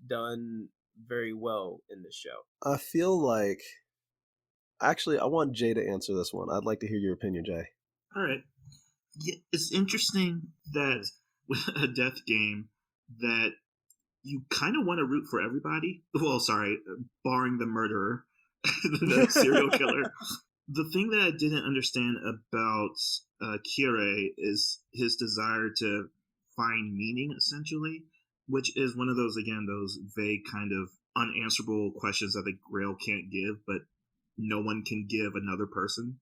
Speaker 1: done very well in this show?
Speaker 2: him. I feel like, actually, I want Jay to answer this one. I'd like to hear your opinion, Jay.
Speaker 3: All right. Yeah, it's interesting that with a death game that you kind of want to root for everybody. Well, sorry, barring the murderer, the serial killer. The thing that I didn't understand about Kire is his desire to find meaning, essentially, which is one of those, again, those vague kind of unanswerable questions that the Grail can't give, but no one can give another person.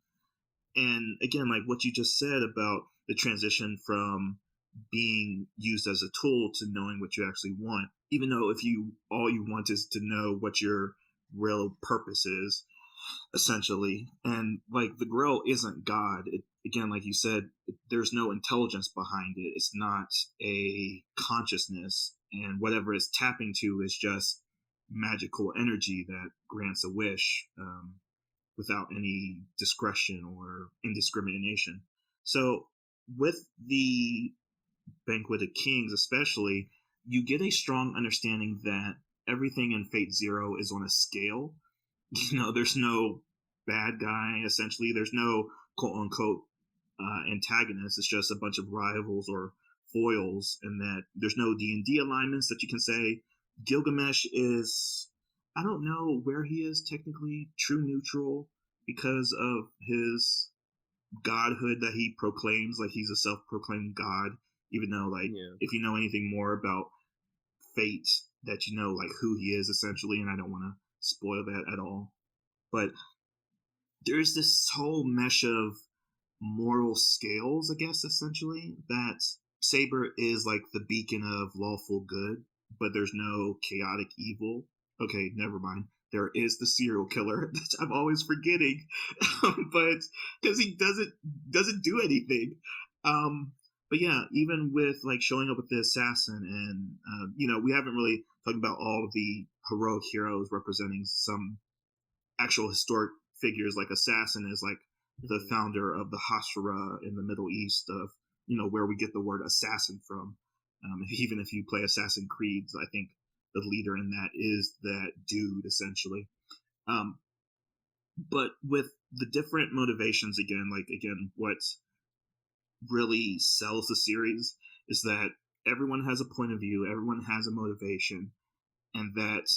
Speaker 3: And again, like what you just said about the transition from being used as a tool to knowing what you actually want, even though if you all you want is to know what your real purpose is, essentially. And like the Grail isn't God. Again, like you said, there's no intelligence behind it. It's not a consciousness, and whatever it's tapping to is just magical energy that grants a wish. Without any discretion or indiscrimination. So, with the Banquet of Kings, especially, you get a strong understanding that everything in Fate Zero is on a scale. There's no bad guy, essentially. There's no quote unquote antagonist. It's just a bunch of rivals or foils, and that there's no D&D alignments that you can say. Gilgamesh is, I don't know where he is technically, true neutral because of his godhood that he proclaims. Like he's a self-proclaimed god, even though like
Speaker 1: Yeah.
Speaker 3: if you know anything more about Fate, that you know like who he is essentially, and I don't want to spoil that at all. But there's this whole mesh of moral scales, I guess, essentially, that Saber is like the beacon of lawful good, but there's no chaotic evil. Okay, never mind. There is the serial killer that I'm always forgetting, but because he doesn't do anything. But yeah, even with like showing up with the assassin, and we haven't really talked about all of the heroic heroes representing some actual historic figures. Like assassin is like the founder of the Hashira in the Middle East, of where we get the word assassin from. Even if you play Assassin Creeds, I think the leader in that is that dude essentially. Um, But with the different motivations, again, what really sells the series is that everyone has a point of view, everyone has a motivation, and that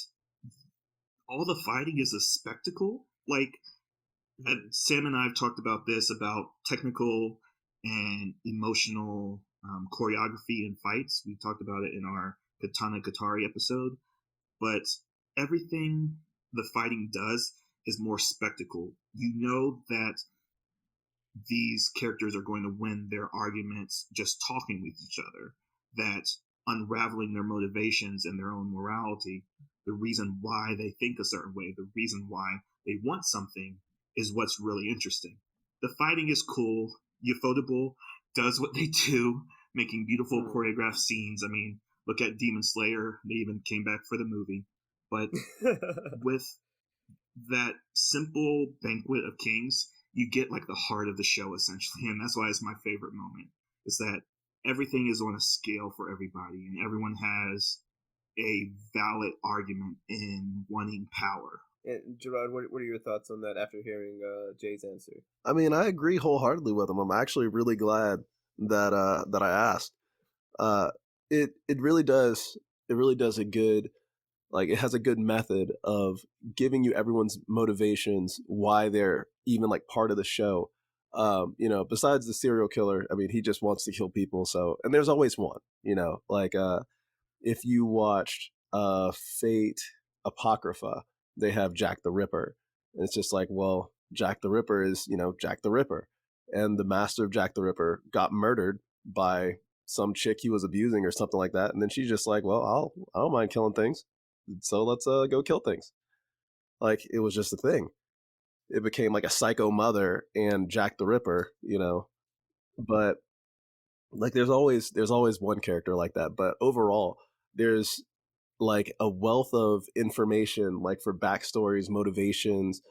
Speaker 3: all the fighting is a spectacle. Like, Sam and I have talked about this, about technical and emotional choreography in fights. We talked about it in our Katana Katari episode, but everything the fighting does is more spectacle. You know that these characters are going to win their arguments just talking with each other, that unraveling their motivations and their own morality, the reason why they think a certain way, the reason why they want something, is what's really interesting. The fighting is cool. Ufotable does what they do, making beautiful choreographed scenes. I mean, look at Demon Slayer. They even came back for the movie. But with that simple banquet of kings, you get like the heart of the show essentially, and that's why it's my favorite moment. Is that everything is on a scale for everybody, and everyone has a valid argument in wanting power.
Speaker 1: And Gerard, what are your thoughts on that after hearing Jay's answer?
Speaker 2: I mean, I agree wholeheartedly with him. I'm actually really glad that I asked. It really does a good, like, it has a good method of giving you everyone's motivations, why they're even like part of the show. Besides the serial killer, I mean, he just wants to kill people. So, and there's always one. Like if you watched Fate Apocrypha, they have Jack the Ripper. And it's just like, well, Jack the Ripper is, Jack the Ripper. And the master of Jack the Ripper got murdered by some chick he was abusing or something like that. And then she's just like, well, I don't mind killing things. So let's go kill things. Like, it was just a thing. It became like a psycho mother and Jack the Ripper, But like there's always one character like that. But overall, there's like a wealth of information, like for backstories, motivations,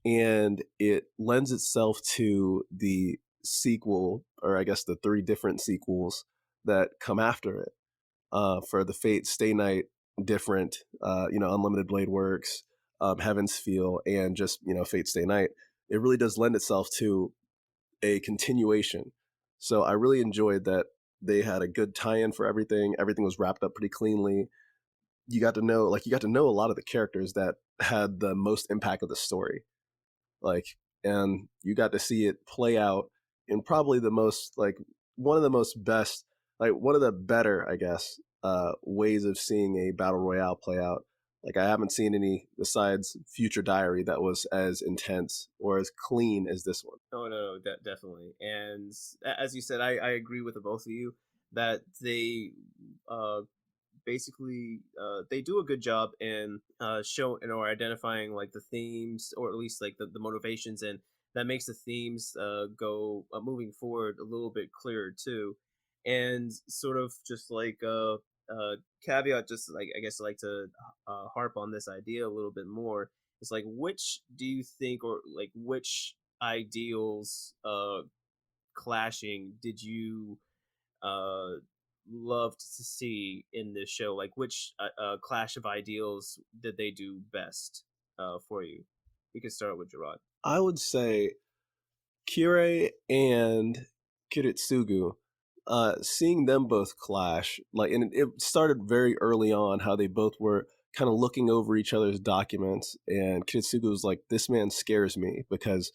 Speaker 2: and it lends itself to the sequel, or I guess the three different sequels that come after it. For the Fate Stay Night, different, Unlimited Blade Works, Heaven's Feel, and just Fate Stay Night. It really does lend itself to a continuation. So I really enjoyed that they had a good tie-in for everything. Everything was wrapped up pretty cleanly. You got to know a lot of the characters that had the most impact of the story. Like, and you got to see it play out in probably the most, like, one of the most best, like one of the better, I guess, ways of seeing a battle royale play out. Like, I haven't seen any besides Future Diary that was as intense or as clean as this one.
Speaker 1: Oh no, definitely. And as you said, I agree with the both of you that they basically they do a good job in showing or identifying like the themes, or at least like the motivations, and that makes the themes go moving forward a little bit clearer too. And sort of just like caveat, just like I guess I like to harp on this idea a little bit more. It's like, which do you think, or like which ideals clashing did you uh loved to see in this show? Like, which clash of ideals did they do best for you? We can start with Gerard.
Speaker 2: I would say Kirei and Kiritsugu, seeing them both clash, like, and it started very early on how they both were kind of looking over each other's documents, and Kiritsugu was like, "This man scares me because,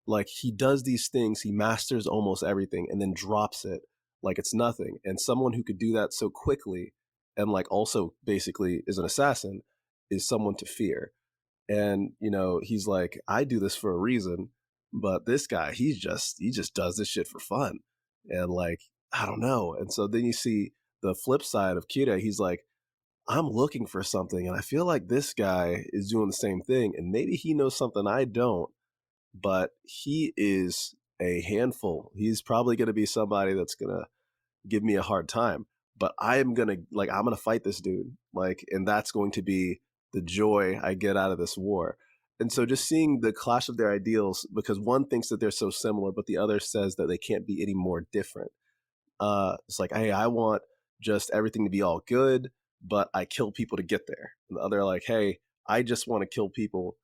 Speaker 2: like, he does these things, he masters almost everything, and then drops it like it's nothing." And someone who could do that so quickly, and like also basically is an assassin, is someone to fear. And he's like, I do this for a reason, but this guy, he just does this shit for fun. And like, I don't know. And so then you see the flip side of Kira. He's like, I'm looking for something, and I feel like this guy is doing the same thing, and maybe he knows something I don't, but he is a handful. He's probably going to be somebody that's going to give me a hard time, but I'm gonna fight this dude, like, and that's going to be the joy I get out of this war. And so just seeing the clash of their ideals, because one thinks that they're so similar, but the other says that they can't be any more different. It's like, hey, I want just everything to be all good, but I kill people to get there. And the other, like, hey, I just want to kill people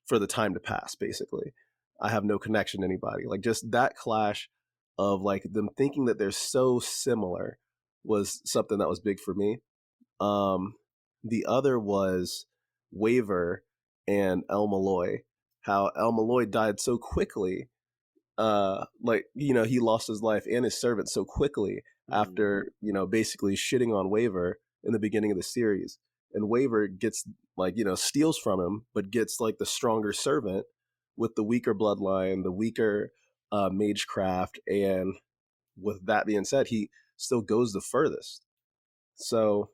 Speaker 2: for the time to pass, basically. I have no connection to anybody. Like, just that clash of like them thinking that they're so similar was something that was big for me. Um, the other was Waver and El Malloy. How El Malloy died so quickly, like, he lost his life and his servant so quickly after, basically shitting on Waver in the beginning of the series. And Waver gets, like, steals from him, but gets like the stronger servant with the weaker bloodline, the weaker magecraft. And with that being said, he still goes the furthest. So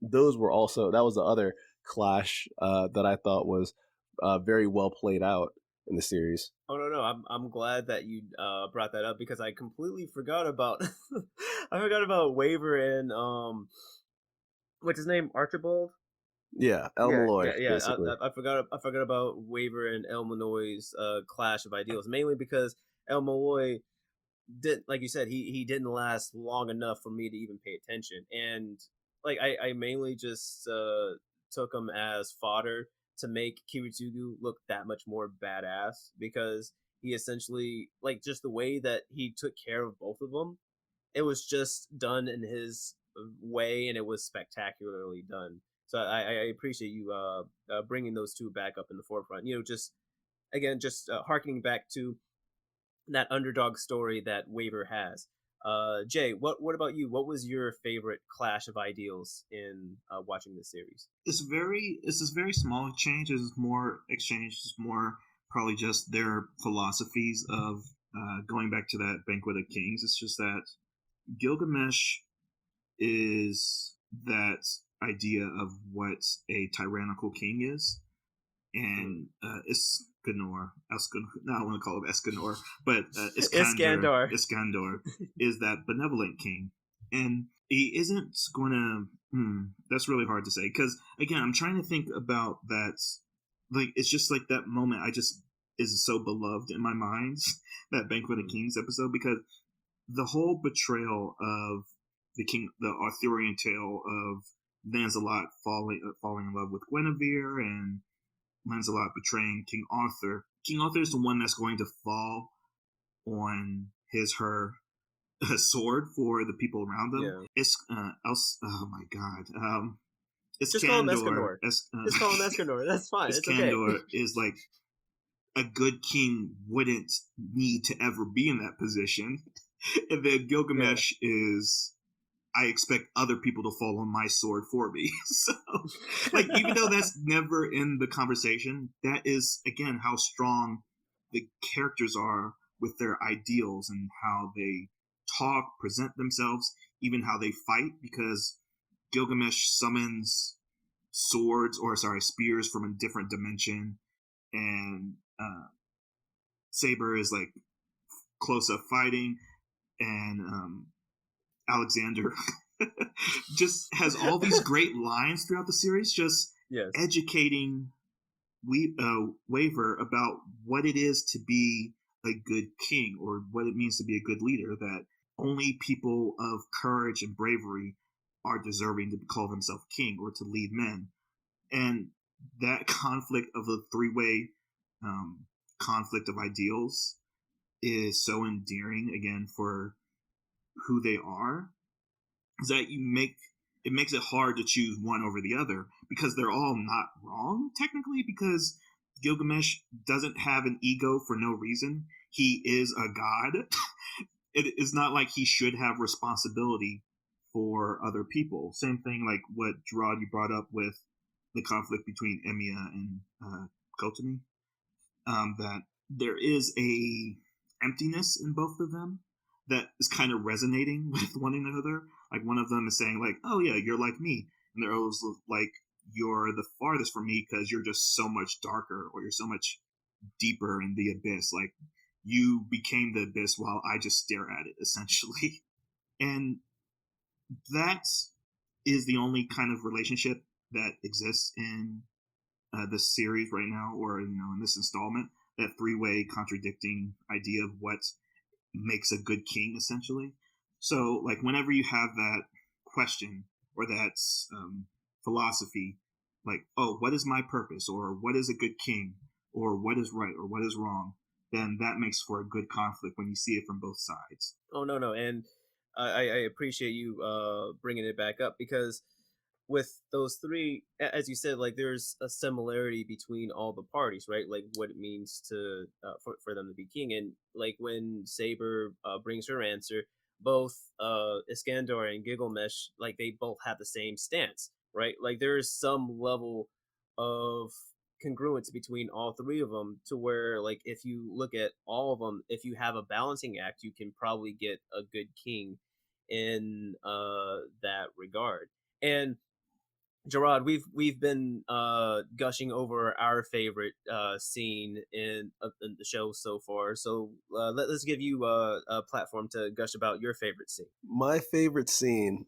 Speaker 2: those were also, that was the other clash that I thought was very well played out in the series.
Speaker 1: Oh no, I'm glad that you brought that up because I completely forgot about I forgot about Waver and what's his name, Archibald.
Speaker 2: Yeah, El Malloy, basically.
Speaker 1: I forgot about Waver and El Malloy's clash of ideals, mainly because El Malloy didn't, like you said, he didn't last long enough for me to even pay attention, and like I mainly just took him as fodder to make Kiritsugu look that much more badass because he essentially, like, just the way that he took care of both of them, it was just done in his way and it was spectacularly done. So I appreciate you bringing those two back up in the forefront. Just again, just harkening back to that underdog story that Waver has. Jay, what about you? What was your favorite clash of ideals in watching this series?
Speaker 4: It's this very small change. It's more exchange. It's more probably just their philosophies of going back to that Banquet of Kings. It's just that Gilgamesh is that idea of what a tyrannical king is, and Escanor, now I want to call him Escanor, but
Speaker 1: Iskandar
Speaker 4: is that benevolent king, and he isn't going to. That's really hard to say because again, I'm trying to think about that. Like, it's just like that moment. I just is so beloved in my mind, that Banquet of Kings episode, because the whole betrayal of the Arthurian tale of Lancelot falling in love with Guinevere and Lancelot betraying King Arthur. King Arthur is the one that's going to fall on her sword for the people around them.
Speaker 1: Yeah.
Speaker 4: It's oh my god. It's
Speaker 1: just call him Escanor. Just call him Escanor. That's fine. It's
Speaker 4: Iskandar
Speaker 1: okay.
Speaker 4: is like a good king wouldn't need to ever be in that position. And then Gilgamesh is, I expect other people to fall on my sword for me. So, like, even though that's never in the conversation, that is, again, how strong the characters are with their ideals and how they talk, present themselves, even how they fight, because Gilgamesh summons spears from a different dimension, and Saber is like close up fighting, and Alexander just has all these great lines throughout the series, just educating Waver about what it is to be a good king, or what it means to be a good leader, that only people of courage and bravery are deserving to call themselves king or to lead men. And that conflict of the three-way conflict of ideals is so endearing, again, for who they are, is that it makes it hard to choose one over the other, because they're all not wrong technically, because Gilgamesh doesn't have an ego for no reason. He is a god. It is not like he should have responsibility for other people. Same thing like what Jarrod, you brought up with the conflict between Emiya and Kotami, that there is a emptiness in both of them that is kind of resonating with one another. Like, one of them is saying like, oh yeah, you're like me, and they're always like, you're the farthest from me because you're just so much darker, or you're so much deeper in the abyss. Like, you became the abyss while I just stare at it, essentially. And that is the only kind of relationship that exists in this series right now, or in this installment. That three-way contradicting idea of what makes a good king, essentially. So, like, whenever you have that question or that philosophy, like, oh, what is my purpose, or what is a good king, or what is right, or what is wrong, then that makes for a good conflict when you see it from both sides.
Speaker 1: Oh no, and I appreciate you bringing it back up because with those three, as you said, like there's a similarity between all the parties, right? Like what it means to for them to be king, and like when Saber brings her answer, both Iskandar and Gilgamesh, like they both have the same stance, right? Like there is some level of congruence between all three of them to where like if you look at all of them, if you have a balancing act, you can probably get a good king in that regard. And Jarrod, we've been gushing over our favorite scene in the show so far. So let's give you a platform to gush about your favorite scene.
Speaker 2: My favorite scene,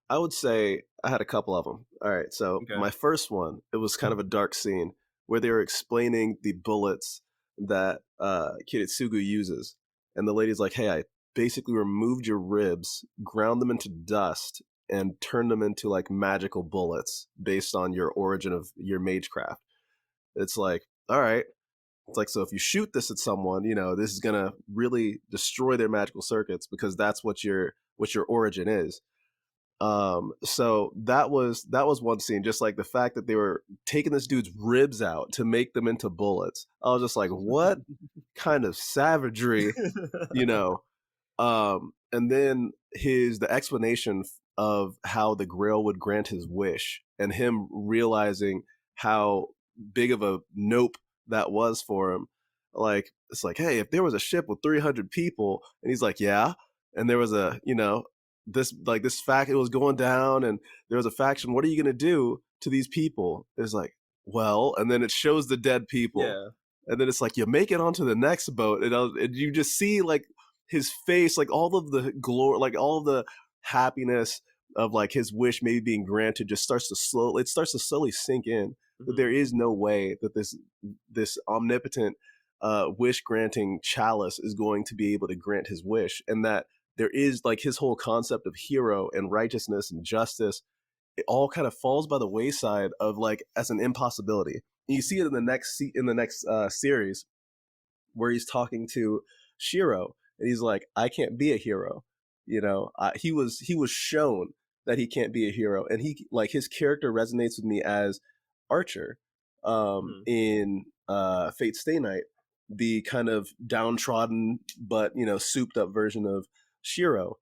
Speaker 2: I would say I had a couple of them. All right, so
Speaker 1: Okay.
Speaker 2: my first one, it was kind of a dark scene where they were explaining the bullets that Kiritsugu uses, and the lady's like, "Hey, I basically removed your ribs, ground them into dust, and turned them into like magical bullets based on your origin of your magecraft." It's like, all right. It's like, so if you shoot this at someone, this is gonna really destroy their magical circuits because that's what your origin is. So that was one scene, just like the fact that they were taking this dude's ribs out to make them into bullets. I was just like, what kind of savagery, you know? And then the explanation of how the Grail would grant his wish, and him realizing how big of a nope that was for him. Like, it's like, hey, if there was a ship with 300 people, and he's like, yeah, and there was this fact, it was going down, and there was a faction. What are you gonna do to these people? It's like, well, and then it shows the dead people,
Speaker 1: Yeah.
Speaker 2: and then it's like you make it onto the next boat, and you just see like his face, like all of the glory, like all of the happiness of like his wish maybe being granted just starts to slowly sink in that
Speaker 1: Mhm.
Speaker 2: there is no way that this omnipotent wish granting chalice is going to be able to grant his wish, and that there is like his whole concept of hero and righteousness and justice, it all kind of falls by the wayside of like as an impossibility. And you see it in the next series where he's talking to Shiro, and he's like, "I can't be a hero." He was shown that he can't be a hero, and he like his character resonates with me as Archer,
Speaker 1: Mhm.
Speaker 2: in Fate Stay Night, the kind of downtrodden but souped up version of Shiro.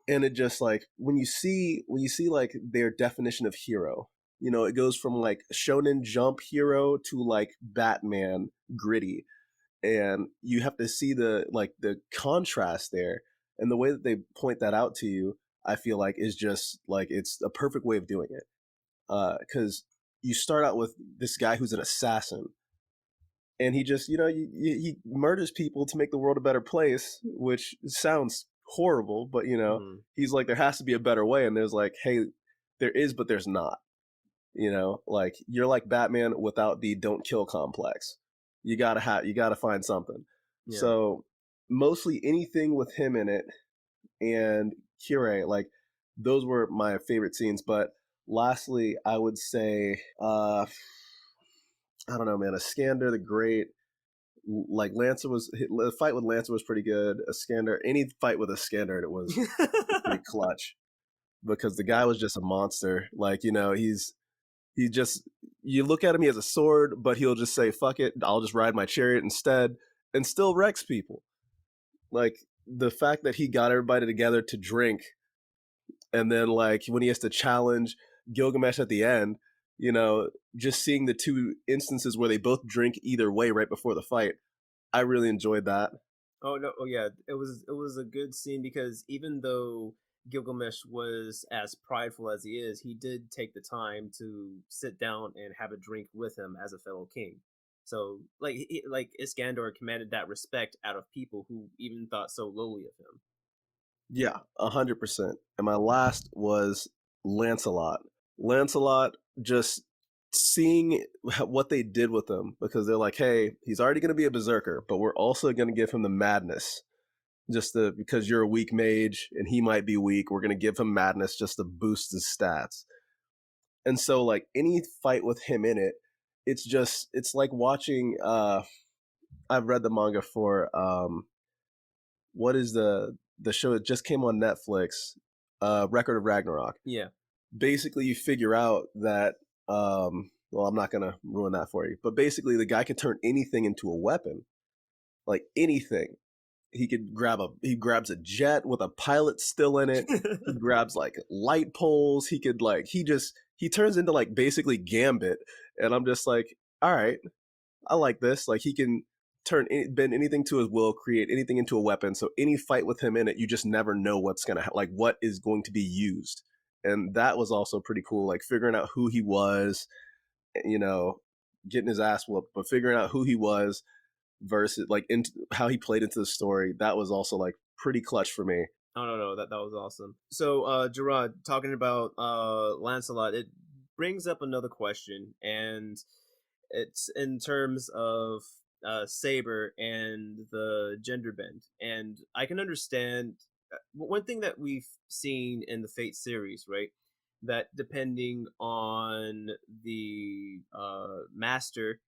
Speaker 2: And it just like when you see like their definition of hero, it goes from like shonen jump hero to like Batman gritty, and you have to see the contrast there, and the way that they point that out to you, I feel like is just like it's a perfect way of doing it, because you start out with this guy who's an assassin, and he just he murders people to make the world a better place, which sounds horrible, but
Speaker 1: Mhm.
Speaker 2: he's like, there has to be a better way, and there's like, hey, there is, but there's not. Like you're like Batman without the don't kill complex. You gotta find something.
Speaker 1: Yeah.
Speaker 2: So mostly anything with him in it and Kire, like those were my favorite scenes. But lastly, I would say I don't know, man, Iskander the Great. Like Lancer the fight with Lancer was pretty good. Iskander, any fight with Iskander, it was pretty clutch because the guy was just a monster. Like he just, you look at him, he has a sword, but he'll just say, fuck it, I'll just ride my chariot instead, and still wrecks people. Like the fact that he got everybody together to drink, and then like when he has to challenge Gilgamesh at the end, you know, just seeing the two instances where they both drink either way right before the fight, I really enjoyed that.
Speaker 1: Oh no! Oh yeah, it was a good scene because even though Gilgamesh was as prideful as he is, he did take the time to sit down and have a drink with him as a fellow king. So like Iskandar commanded that respect out of people who even thought so lowly of him.
Speaker 2: Yeah, 100%. And my last was Lancelot. Lancelot, just seeing what they did with him, because they're like, hey, he's already going to be a berserker, but we're also going to give him the madness. Because you're a weak mage and he might be weak, we're going to give him madness just to boost his stats. And so like any fight with him in it, it's like watching I've read the manga for what is the show that just came on Netflix, Record of Ragnarok.
Speaker 1: Yeah.
Speaker 2: Basically you figure out that well, I'm not gonna ruin that for you, but basically the guy can turn anything into a weapon, like anything. He grabs a jet with a pilot still in it. He grabs like light poles. He turns into like basically Gambit, and I'm just like, all right, I like this. Like he can bend anything to his will, create anything into a weapon. So any fight with him in it, you just never know what's gonna like what is going to be used, and that was also pretty cool. Like figuring out who he was, you know, getting his ass whooped, but figuring out who he was versus like into how he played into the story, that was also like pretty clutch for me.
Speaker 1: Oh no, that was awesome. So Jarrod, talking about Lancelot, it brings up another question, and it's in terms of Saber and the gender bend. And I can understand one thing that we've seen in the Fate series, right? That depending on the master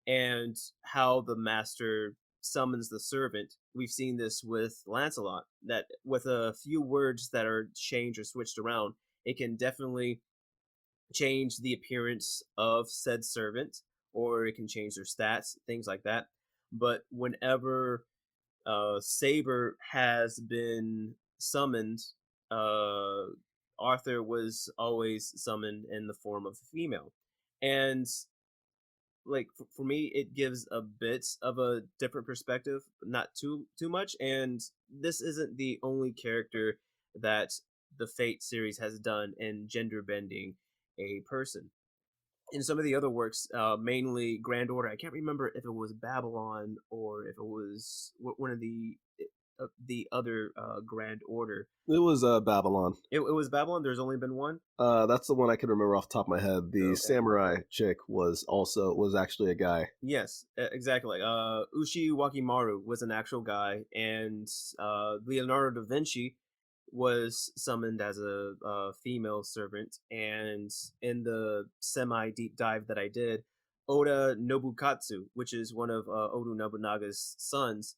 Speaker 1: and how the master summons the servant, we've seen this with Lancelot, that with a few words that are changed or switched around, it can definitely change the appearance of said servant, or it can change their stats, things like that. But whenever Saber has been summoned, uh, Arthur was always summoned in the form of a female. And like for me it gives a bit of a different perspective, but not too much. And this isn't the only character that the Fate series has done in gender bending a person. In some of the other works, mainly Grand Order, I can't remember if it was Babylon or if it was one of the other Grand Order.
Speaker 2: It was Babylon.
Speaker 1: It was Babylon. There's only been one.
Speaker 2: That's the one I can remember off the top of my head. The
Speaker 1: Okay.
Speaker 2: samurai chick was actually a guy.
Speaker 1: Yes, exactly. Ushi Wakimaru was an actual guy, and Leonardo da Vinci was summoned as a female servant. And in the semi deep dive that I did, Oda Nobukatsu, which is one of Oda Nobunaga's sons,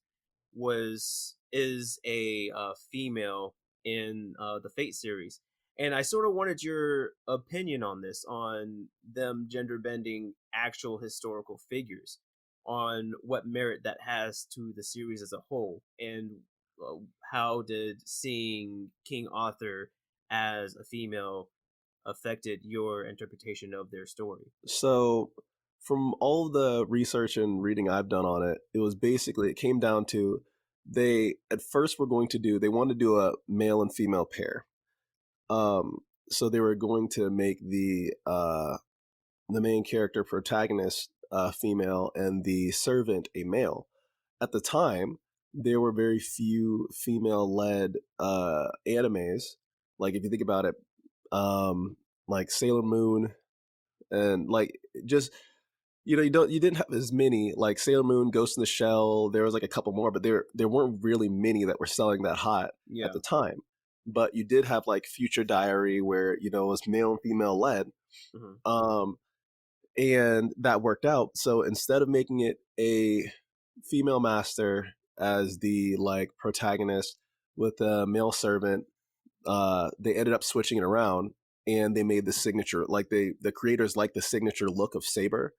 Speaker 1: is a female in the Fate series. And I sort of wanted your opinion on this, on them gender bending actual historical figures, on what merit that has to the series as a whole, and how did seeing King Arthur as a female affected your interpretation of their story?
Speaker 2: So, from all the research and reading I've done on it, it came down to they at first they wanted to do a male and female pair. So they were going to make the main character protagonist female and the servant a male. At the time, there were very few female-led animes. Like if you think about it, like Sailor Moon, and like just you didn't have as many like Sailor Moon, Ghost in the Shell. There was like a couple more, but there weren't really many that were selling that hot at the time. But you did have like Future Diary, where it was male and female led. Mm-hmm. And that worked out. So instead of making it a female master as the like protagonist with a male servant, they ended up switching it around, and they made the signature, like the creators like the signature look of Saber,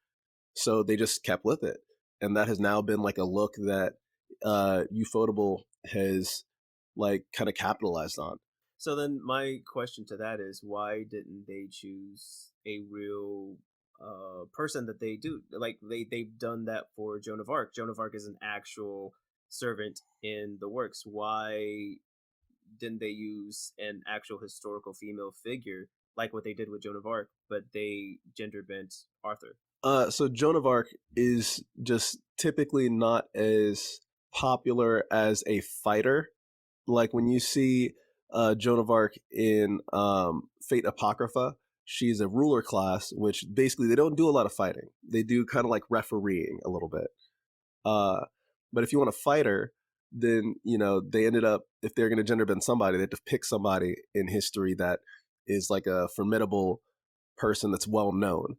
Speaker 2: so they just kept with it, and that has now been like a look that Ufotable has like kind of capitalized on.
Speaker 1: So then my question to that is, why didn't they choose a real person that they do? Like they've done that for Joan of Arc. Joan of Arc is an actual servant in the works. Why didn't they use an actual historical female figure like what they did with Joan of Arc, but they gender bent Arthur?
Speaker 2: So Joan of Arc is just typically not as popular as a fighter. Like when you see Joan of Arc in Fate Apocrypha, she's a ruler class, which basically they don't do a lot of fighting. They do kind of like refereeing a little bit. But if you want a fighter, then they ended up, if they're going to gender bend somebody, they have to pick somebody in history that is like a formidable person that's well known.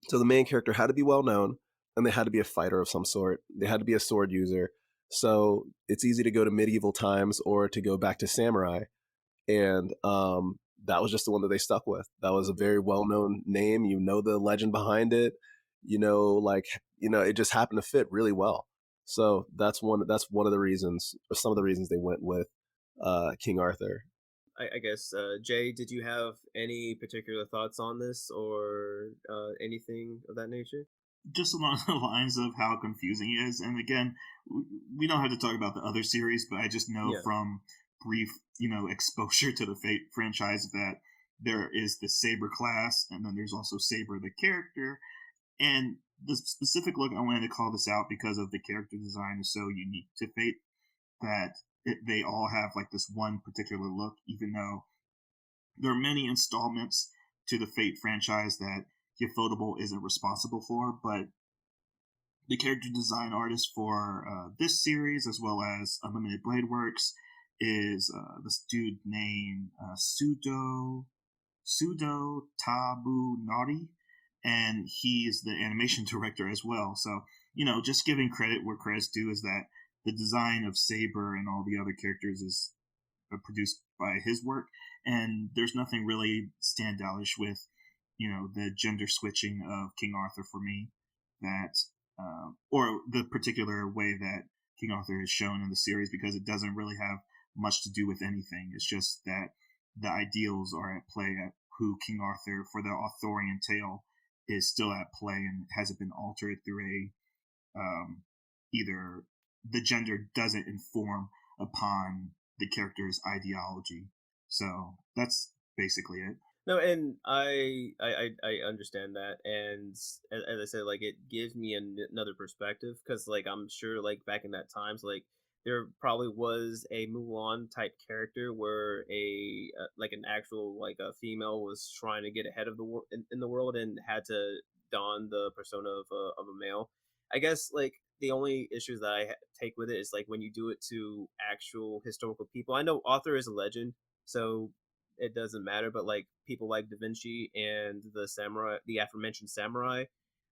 Speaker 2: So the main character had to be well known, and they had to be a fighter of some sort. They had to be a sword user. So it's easy to go to medieval times or to go back to samurai, and that was just the one that they stuck with. That was a very well known name. You know the legend behind it. It just happened to fit really well. So that's one of the reasons, or some of the reasons they went with King Arthur.
Speaker 1: I guess, Jay, did you have any particular thoughts on this or anything of that nature?
Speaker 4: Just along the lines of how confusing it is. And again, we don't have to talk about the other series, but I just know from brief, exposure to the Fate franchise that there is the Saber class, and then there's also Saber the character. And the specific look, I wanted to call this out because of the character design is so unique to Fate that they all have like this one particular look, even though there are many installments to the Fate franchise that Ufotable isn't responsible for, but the character design artist for this series, as well as Unlimited Blade Works, is this dude named Pseudo Tabu Naughty, and he's the animation director as well. So, just giving credit where credit's due is that the design of Saber and all the other characters is produced by his work, and there's nothing really standoutish with the gender switching of King Arthur for me, that or the particular way that King Arthur is shown in the series, because it doesn't really have much to do with anything. It's just that the ideals are at play at who King Arthur for the Arthurian tale is still at play and hasn't been altered through a either the gender doesn't inform upon the character's ideology. So that's basically it.
Speaker 1: No, and I understand that, and as I said, like, it gives me another perspective, because like I'm sure like back in that times, like there probably was a Mulan type character where a like an actual like a female was trying to get ahead of the in the world and had to don the persona of a male. I guess like the only issues that I take with it is like when you do it to actual historical people. I know Arthur is a legend, so it doesn't matter. But like people like Da Vinci and the samurai, the aforementioned samurai,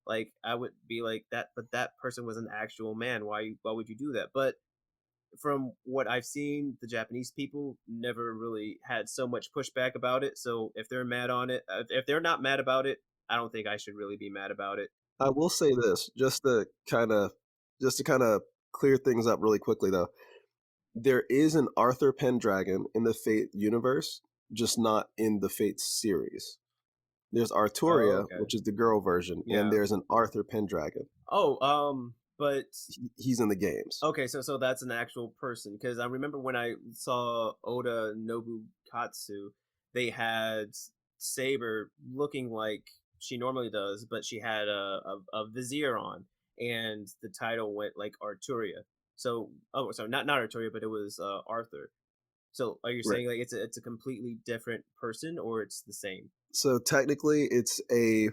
Speaker 1: like I would be like that. But that person was an actual man. Why would you do that? But from what I've seen, the Japanese people never really had so much pushback about it. So if they're mad on it, if they're not mad about it, I don't think I should really be mad about it.
Speaker 2: I will say this, just to kind of clear things up really quickly though. There is an Arthur Pendragon in the Fate universe, just not in the Fate series. There's Arturia,
Speaker 1: okay.
Speaker 2: which is the girl version, and there's an Arthur Pendragon.
Speaker 1: But
Speaker 2: he's in the games.
Speaker 1: Okay, so that's an actual person, because I remember when I saw Oda Nobukatsu, they had Saber looking like she normally does, but she had a vizier on, and the title went like Arturia. So, oh, sorry, not Arturia, but it was Arthur. So, are you saying like it's a completely different person, or it's the same?
Speaker 2: So technically, it's a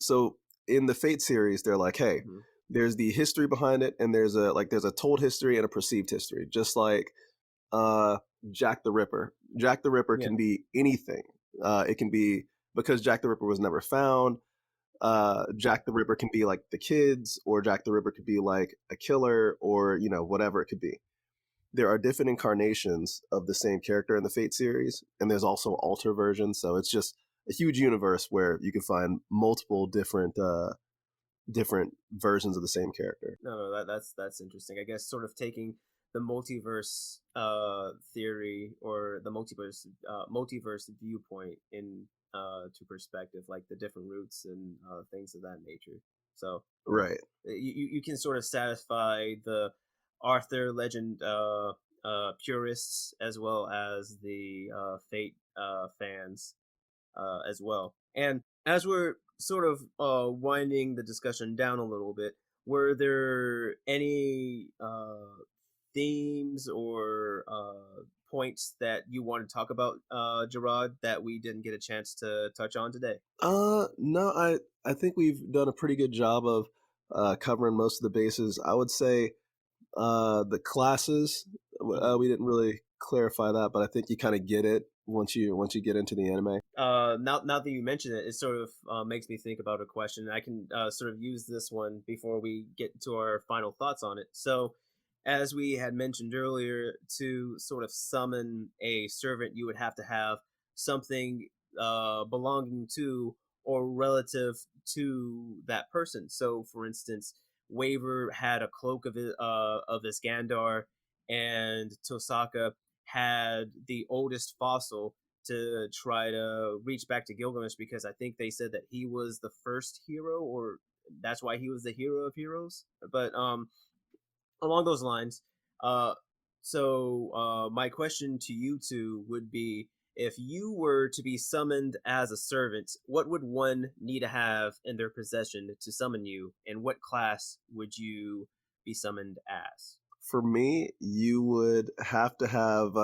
Speaker 2: so in the Fate series, they're like, hey, there's the history behind it, and there's a told history and a perceived history, just like Jack the Ripper. Jack the Ripper can be anything. It can be, because Jack the Ripper was never found. Jack the Ripper can be like the kids, or Jack the Ripper could be like a killer, or whatever it could be. There are different incarnations of the same character in the Fate series, and there's also alter versions. So it's just a huge universe where you can find multiple different versions of the same character.
Speaker 1: No, that's interesting. I guess sort of taking the multiverse theory, or the multiverse viewpoint in to perspective, like the different roots and things of that nature. So
Speaker 2: right,
Speaker 1: you can sort of satisfy the Arthur legend purists, as well as the Fate fans as well. And as we're sort of winding the discussion down a little bit, were there any themes or points that you want to talk about, Jarrod, that we didn't get a chance to touch on today?
Speaker 2: No, I think we've done a pretty good job of covering most of the bases. I would say the classes, we didn't really clarify that, but I think you kind of get it once you get into the anime.
Speaker 1: Now that you mention it, it sort of makes me think about a question. I can sort of use this one before we get to our final thoughts on it. So, as we had mentioned earlier, to sort of summon a servant, you would have to have something belonging to or relative to that person. So, for instance, Waver had a cloak of Iskandar, and Tosaka had the oldest fossil to try to reach back to Gilgamesh, because I think they said that he was the first hero, or that's why he was the hero of heroes. But along those lines, uh, my question to you two would be: if you were to be summoned as a servant, what would one need to have in their possession to summon you, and what class would you be summoned as?
Speaker 2: For me, you would have to have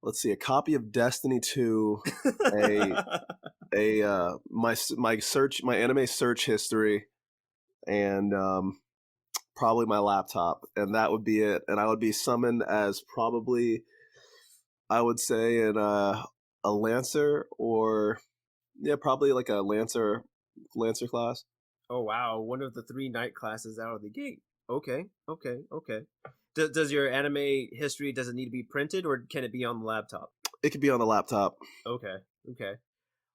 Speaker 2: let's see, a copy of Destiny 2, my anime search history, and probably my laptop, and that would be it. And I would be summoned as probably, I would say, a lancer, or yeah, probably like a lancer class.
Speaker 1: Oh wow, one of the three knight classes out of the gate. Okay, okay, okay. Does your anime history, does it need to be printed, or can it be on the laptop?
Speaker 2: It could be on the laptop.
Speaker 1: Okay, okay.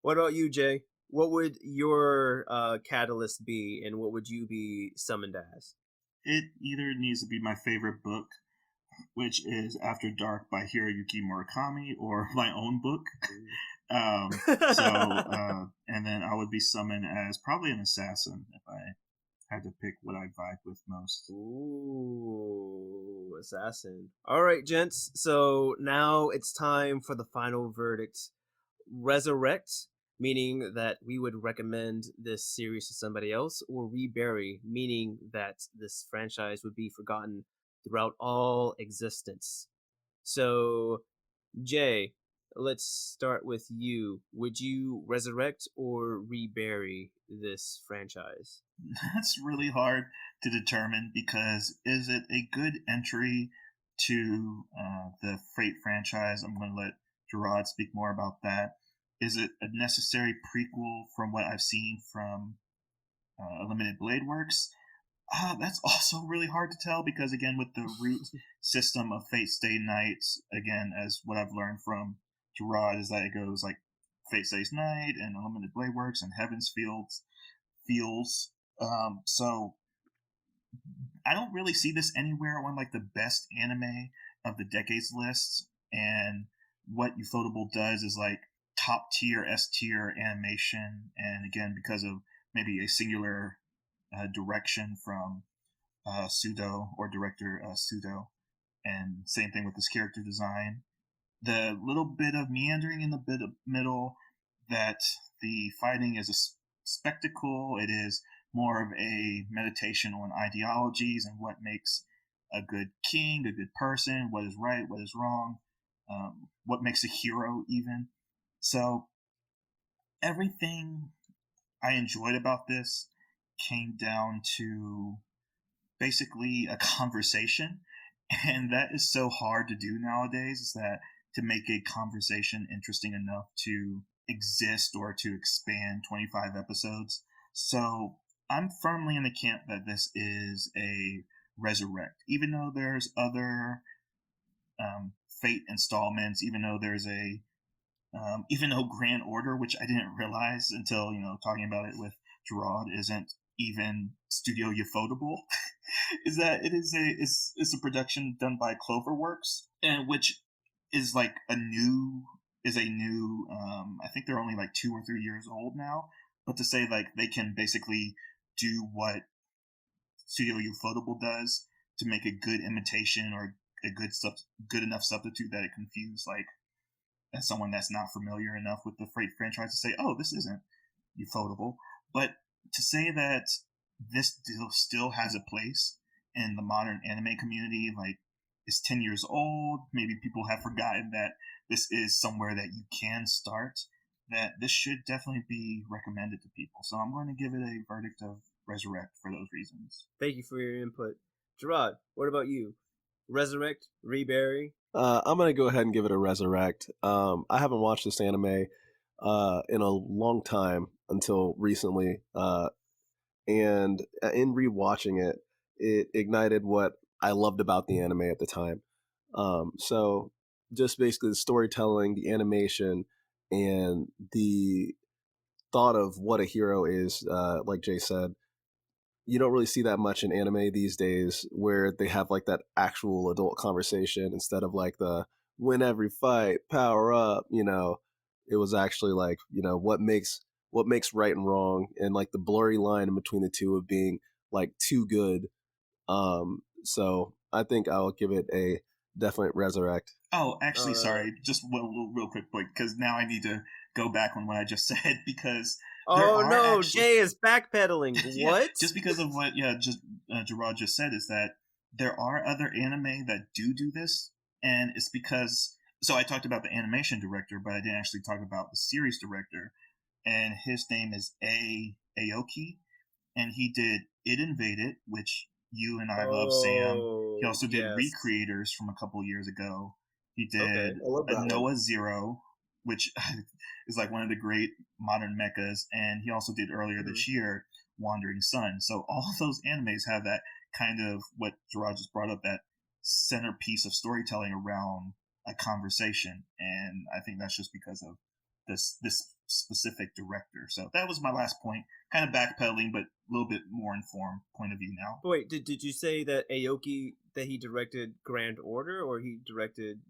Speaker 1: What about you, Jay? What would your catalyst be, and what would you be summoned as?
Speaker 4: It either needs to be my favorite book, which is After Dark by Hiroyuki Murakami, or my own book. And then I would be summoned as probably an assassin if I had to pick what I vibe with most.
Speaker 1: Ooh, assassin. All right, gents. So now it's time for the final verdict. Resurrect, meaning that we would recommend this series to somebody else, or rebury, meaning that this franchise would be forgotten throughout all existence. So, Jay, let's start with you. Would you resurrect or rebury this franchise?
Speaker 4: That's really hard to determine, because is it a good entry to the Fate franchise? I'm going to let Jarrod speak more about that. Is it a necessary prequel from what I've seen from Limited Blade Works? That's also really hard to tell, because again, with the root system of Fate Stay Night, again, as what I've learned from Jarrod, is that it goes like Fate Stays Night and Unlimited Blade Works and Heaven's Feels. So I don't really see this anywhere on like the best anime of the decades list. And what Ufotable does is like top tier, S tier animation. And again, because of maybe a singular direction from Pseudo, or director Pseudo, and same thing with this character design. The little bit of meandering in the bit of middle, that the fighting is a spectacle. It is more of a meditation on ideologies and what makes a good king, a good person, what is right, what is wrong, what makes a hero, even. So everything I enjoyed about this came down to basically a conversation. And that is so hard to do nowadays, is that to make a conversation interesting enough to exist or to expand 25 episodes. So I'm firmly in the camp that this is a resurrect, even though there's other Fate installments, even though there's even though Grand Order, which I didn't realize until talking about it with Jarrod, isn't even Studio Ufotable, is that it's a production done by Cloverworks, and which is like a new I think they're only like 2 or 3 years old now, but to say like they can basically do what Studio Ufotable does to make a good imitation, or a good enough substitute that it confused like as someone that's not familiar enough with the Freight franchise to say, oh, this isn't Ufotable. But to say that this still has a place in the modern anime community, like it's 10 years old, maybe people have forgotten that this is somewhere that you can start, that this should definitely be recommended to people. So I'm going to give it a verdict of resurrect for those reasons.
Speaker 1: Thank you for your input. Jarrod, what about you? Resurrect, rebury.
Speaker 2: I'm gonna go ahead and give it a resurrect. I haven't watched this anime in a long time until recently, and in rewatching it, it ignited what I loved about the anime at the time. So just basically the storytelling, the animation, and the thought of what a hero is, like Jay said, you don't really see that much in anime these days where they have like that actual adult conversation instead of like the win every fight, power up, it was actually like, what makes right and wrong and like the blurry line in between the two of being like too good. So I think I'll give it a definite resurrect.
Speaker 4: Oh, actually,
Speaker 1: Uh,
Speaker 4: sorry. Just real quick, because now I need to go back on what I just said because there
Speaker 1: oh
Speaker 4: are
Speaker 1: no,
Speaker 4: actually
Speaker 1: Jay is backpedaling.
Speaker 4: yeah,
Speaker 1: What?
Speaker 4: just because of what just Jarrod just said is that there are other anime that do this, and it's because so I talked about the animation director, but I didn't actually talk about the series director, and his name is Aoki, and he did It Invaded, which you and I love, Sam. He
Speaker 1: Oh,
Speaker 4: also did
Speaker 1: yes.
Speaker 4: Recreators from a couple years ago. He
Speaker 1: Okay.
Speaker 4: did
Speaker 2: I love
Speaker 4: a
Speaker 2: that one.
Speaker 4: Noah Zero, which is like one of the great modern mechas, and he also did earlier this year Wandering Sun. So all of those animes have that kind of what Gerard just brought up, that centerpiece of storytelling around a conversation, and I think that's just because of this specific director. So that was my last point. Kind of backpedaling, but a little bit more informed point of view now.
Speaker 1: Wait, did you say that Aoki that he directed Grand Order or he directed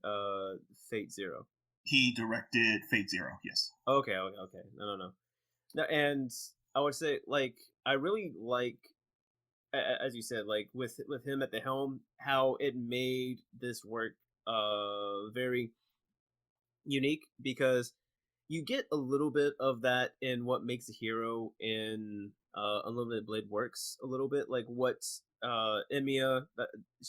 Speaker 1: Fate Zero?
Speaker 4: He directed Fate Zero. Yes.
Speaker 1: Okay, okay. No, and I would say like I really like as you said like with him at the helm how it made this work very unique because you get a little bit of that in what makes a hero in Unlimited Blade works a little bit like what Emiya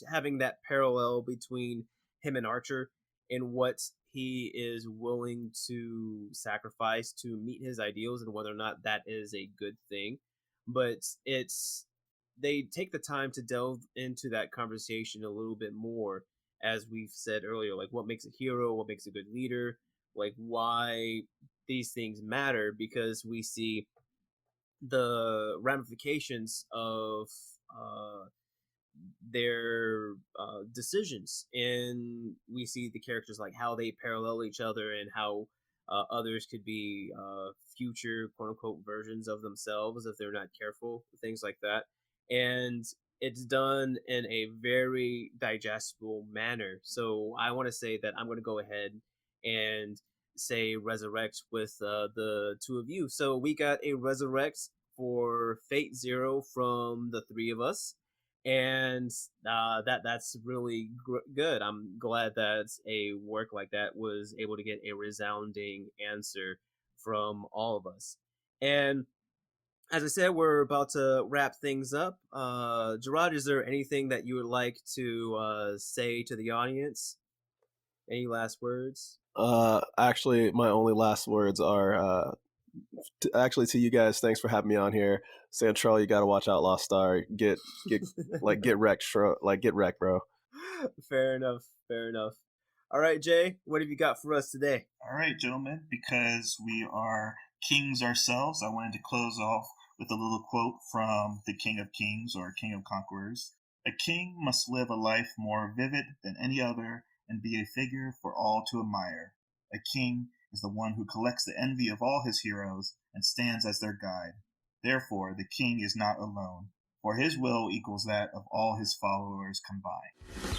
Speaker 1: having that parallel between him and Archer and what he is willing to sacrifice to meet his ideals and whether or not that is a good thing. But it's they take the time to delve into that conversation a little bit more as we've said earlier, like what makes a hero, what makes a good leader, like why these things matter because we see the ramifications of uh, their decisions, and we see the characters like how they parallel each other and how others could be future quote unquote versions of themselves if they're not careful, things like that. And it's done in a very digestible manner. So I want to say that I'm going to go ahead and say resurrect with the two of you. So we got a resurrect for Fate Zero from the three of us, and that's really good. I'm glad that a work like that was able to get a resounding answer from all of us. And as I said, we're about to wrap things up. Gerard, is there anything that you would like to say to the audience? Any last words?
Speaker 2: Actually, my only last words are actually to you guys. Thanks for having me on here. Santrell, you gotta watch out, Lost Star. Get get wrecked, get wrecked, bro.
Speaker 1: Fair enough. Fair enough. All right, Jay, what have you got for us today?
Speaker 4: All right, gentlemen, because we are kings ourselves, I wanted to close off with a little quote from the King of Kings or King of Conquerors. A king must live a life more vivid than any other and be a figure for all to admire. A king is the one who collects the envy of all his heroes and stands as their guide. Therefore, the king is not alone, for his will equals that of all his followers combined.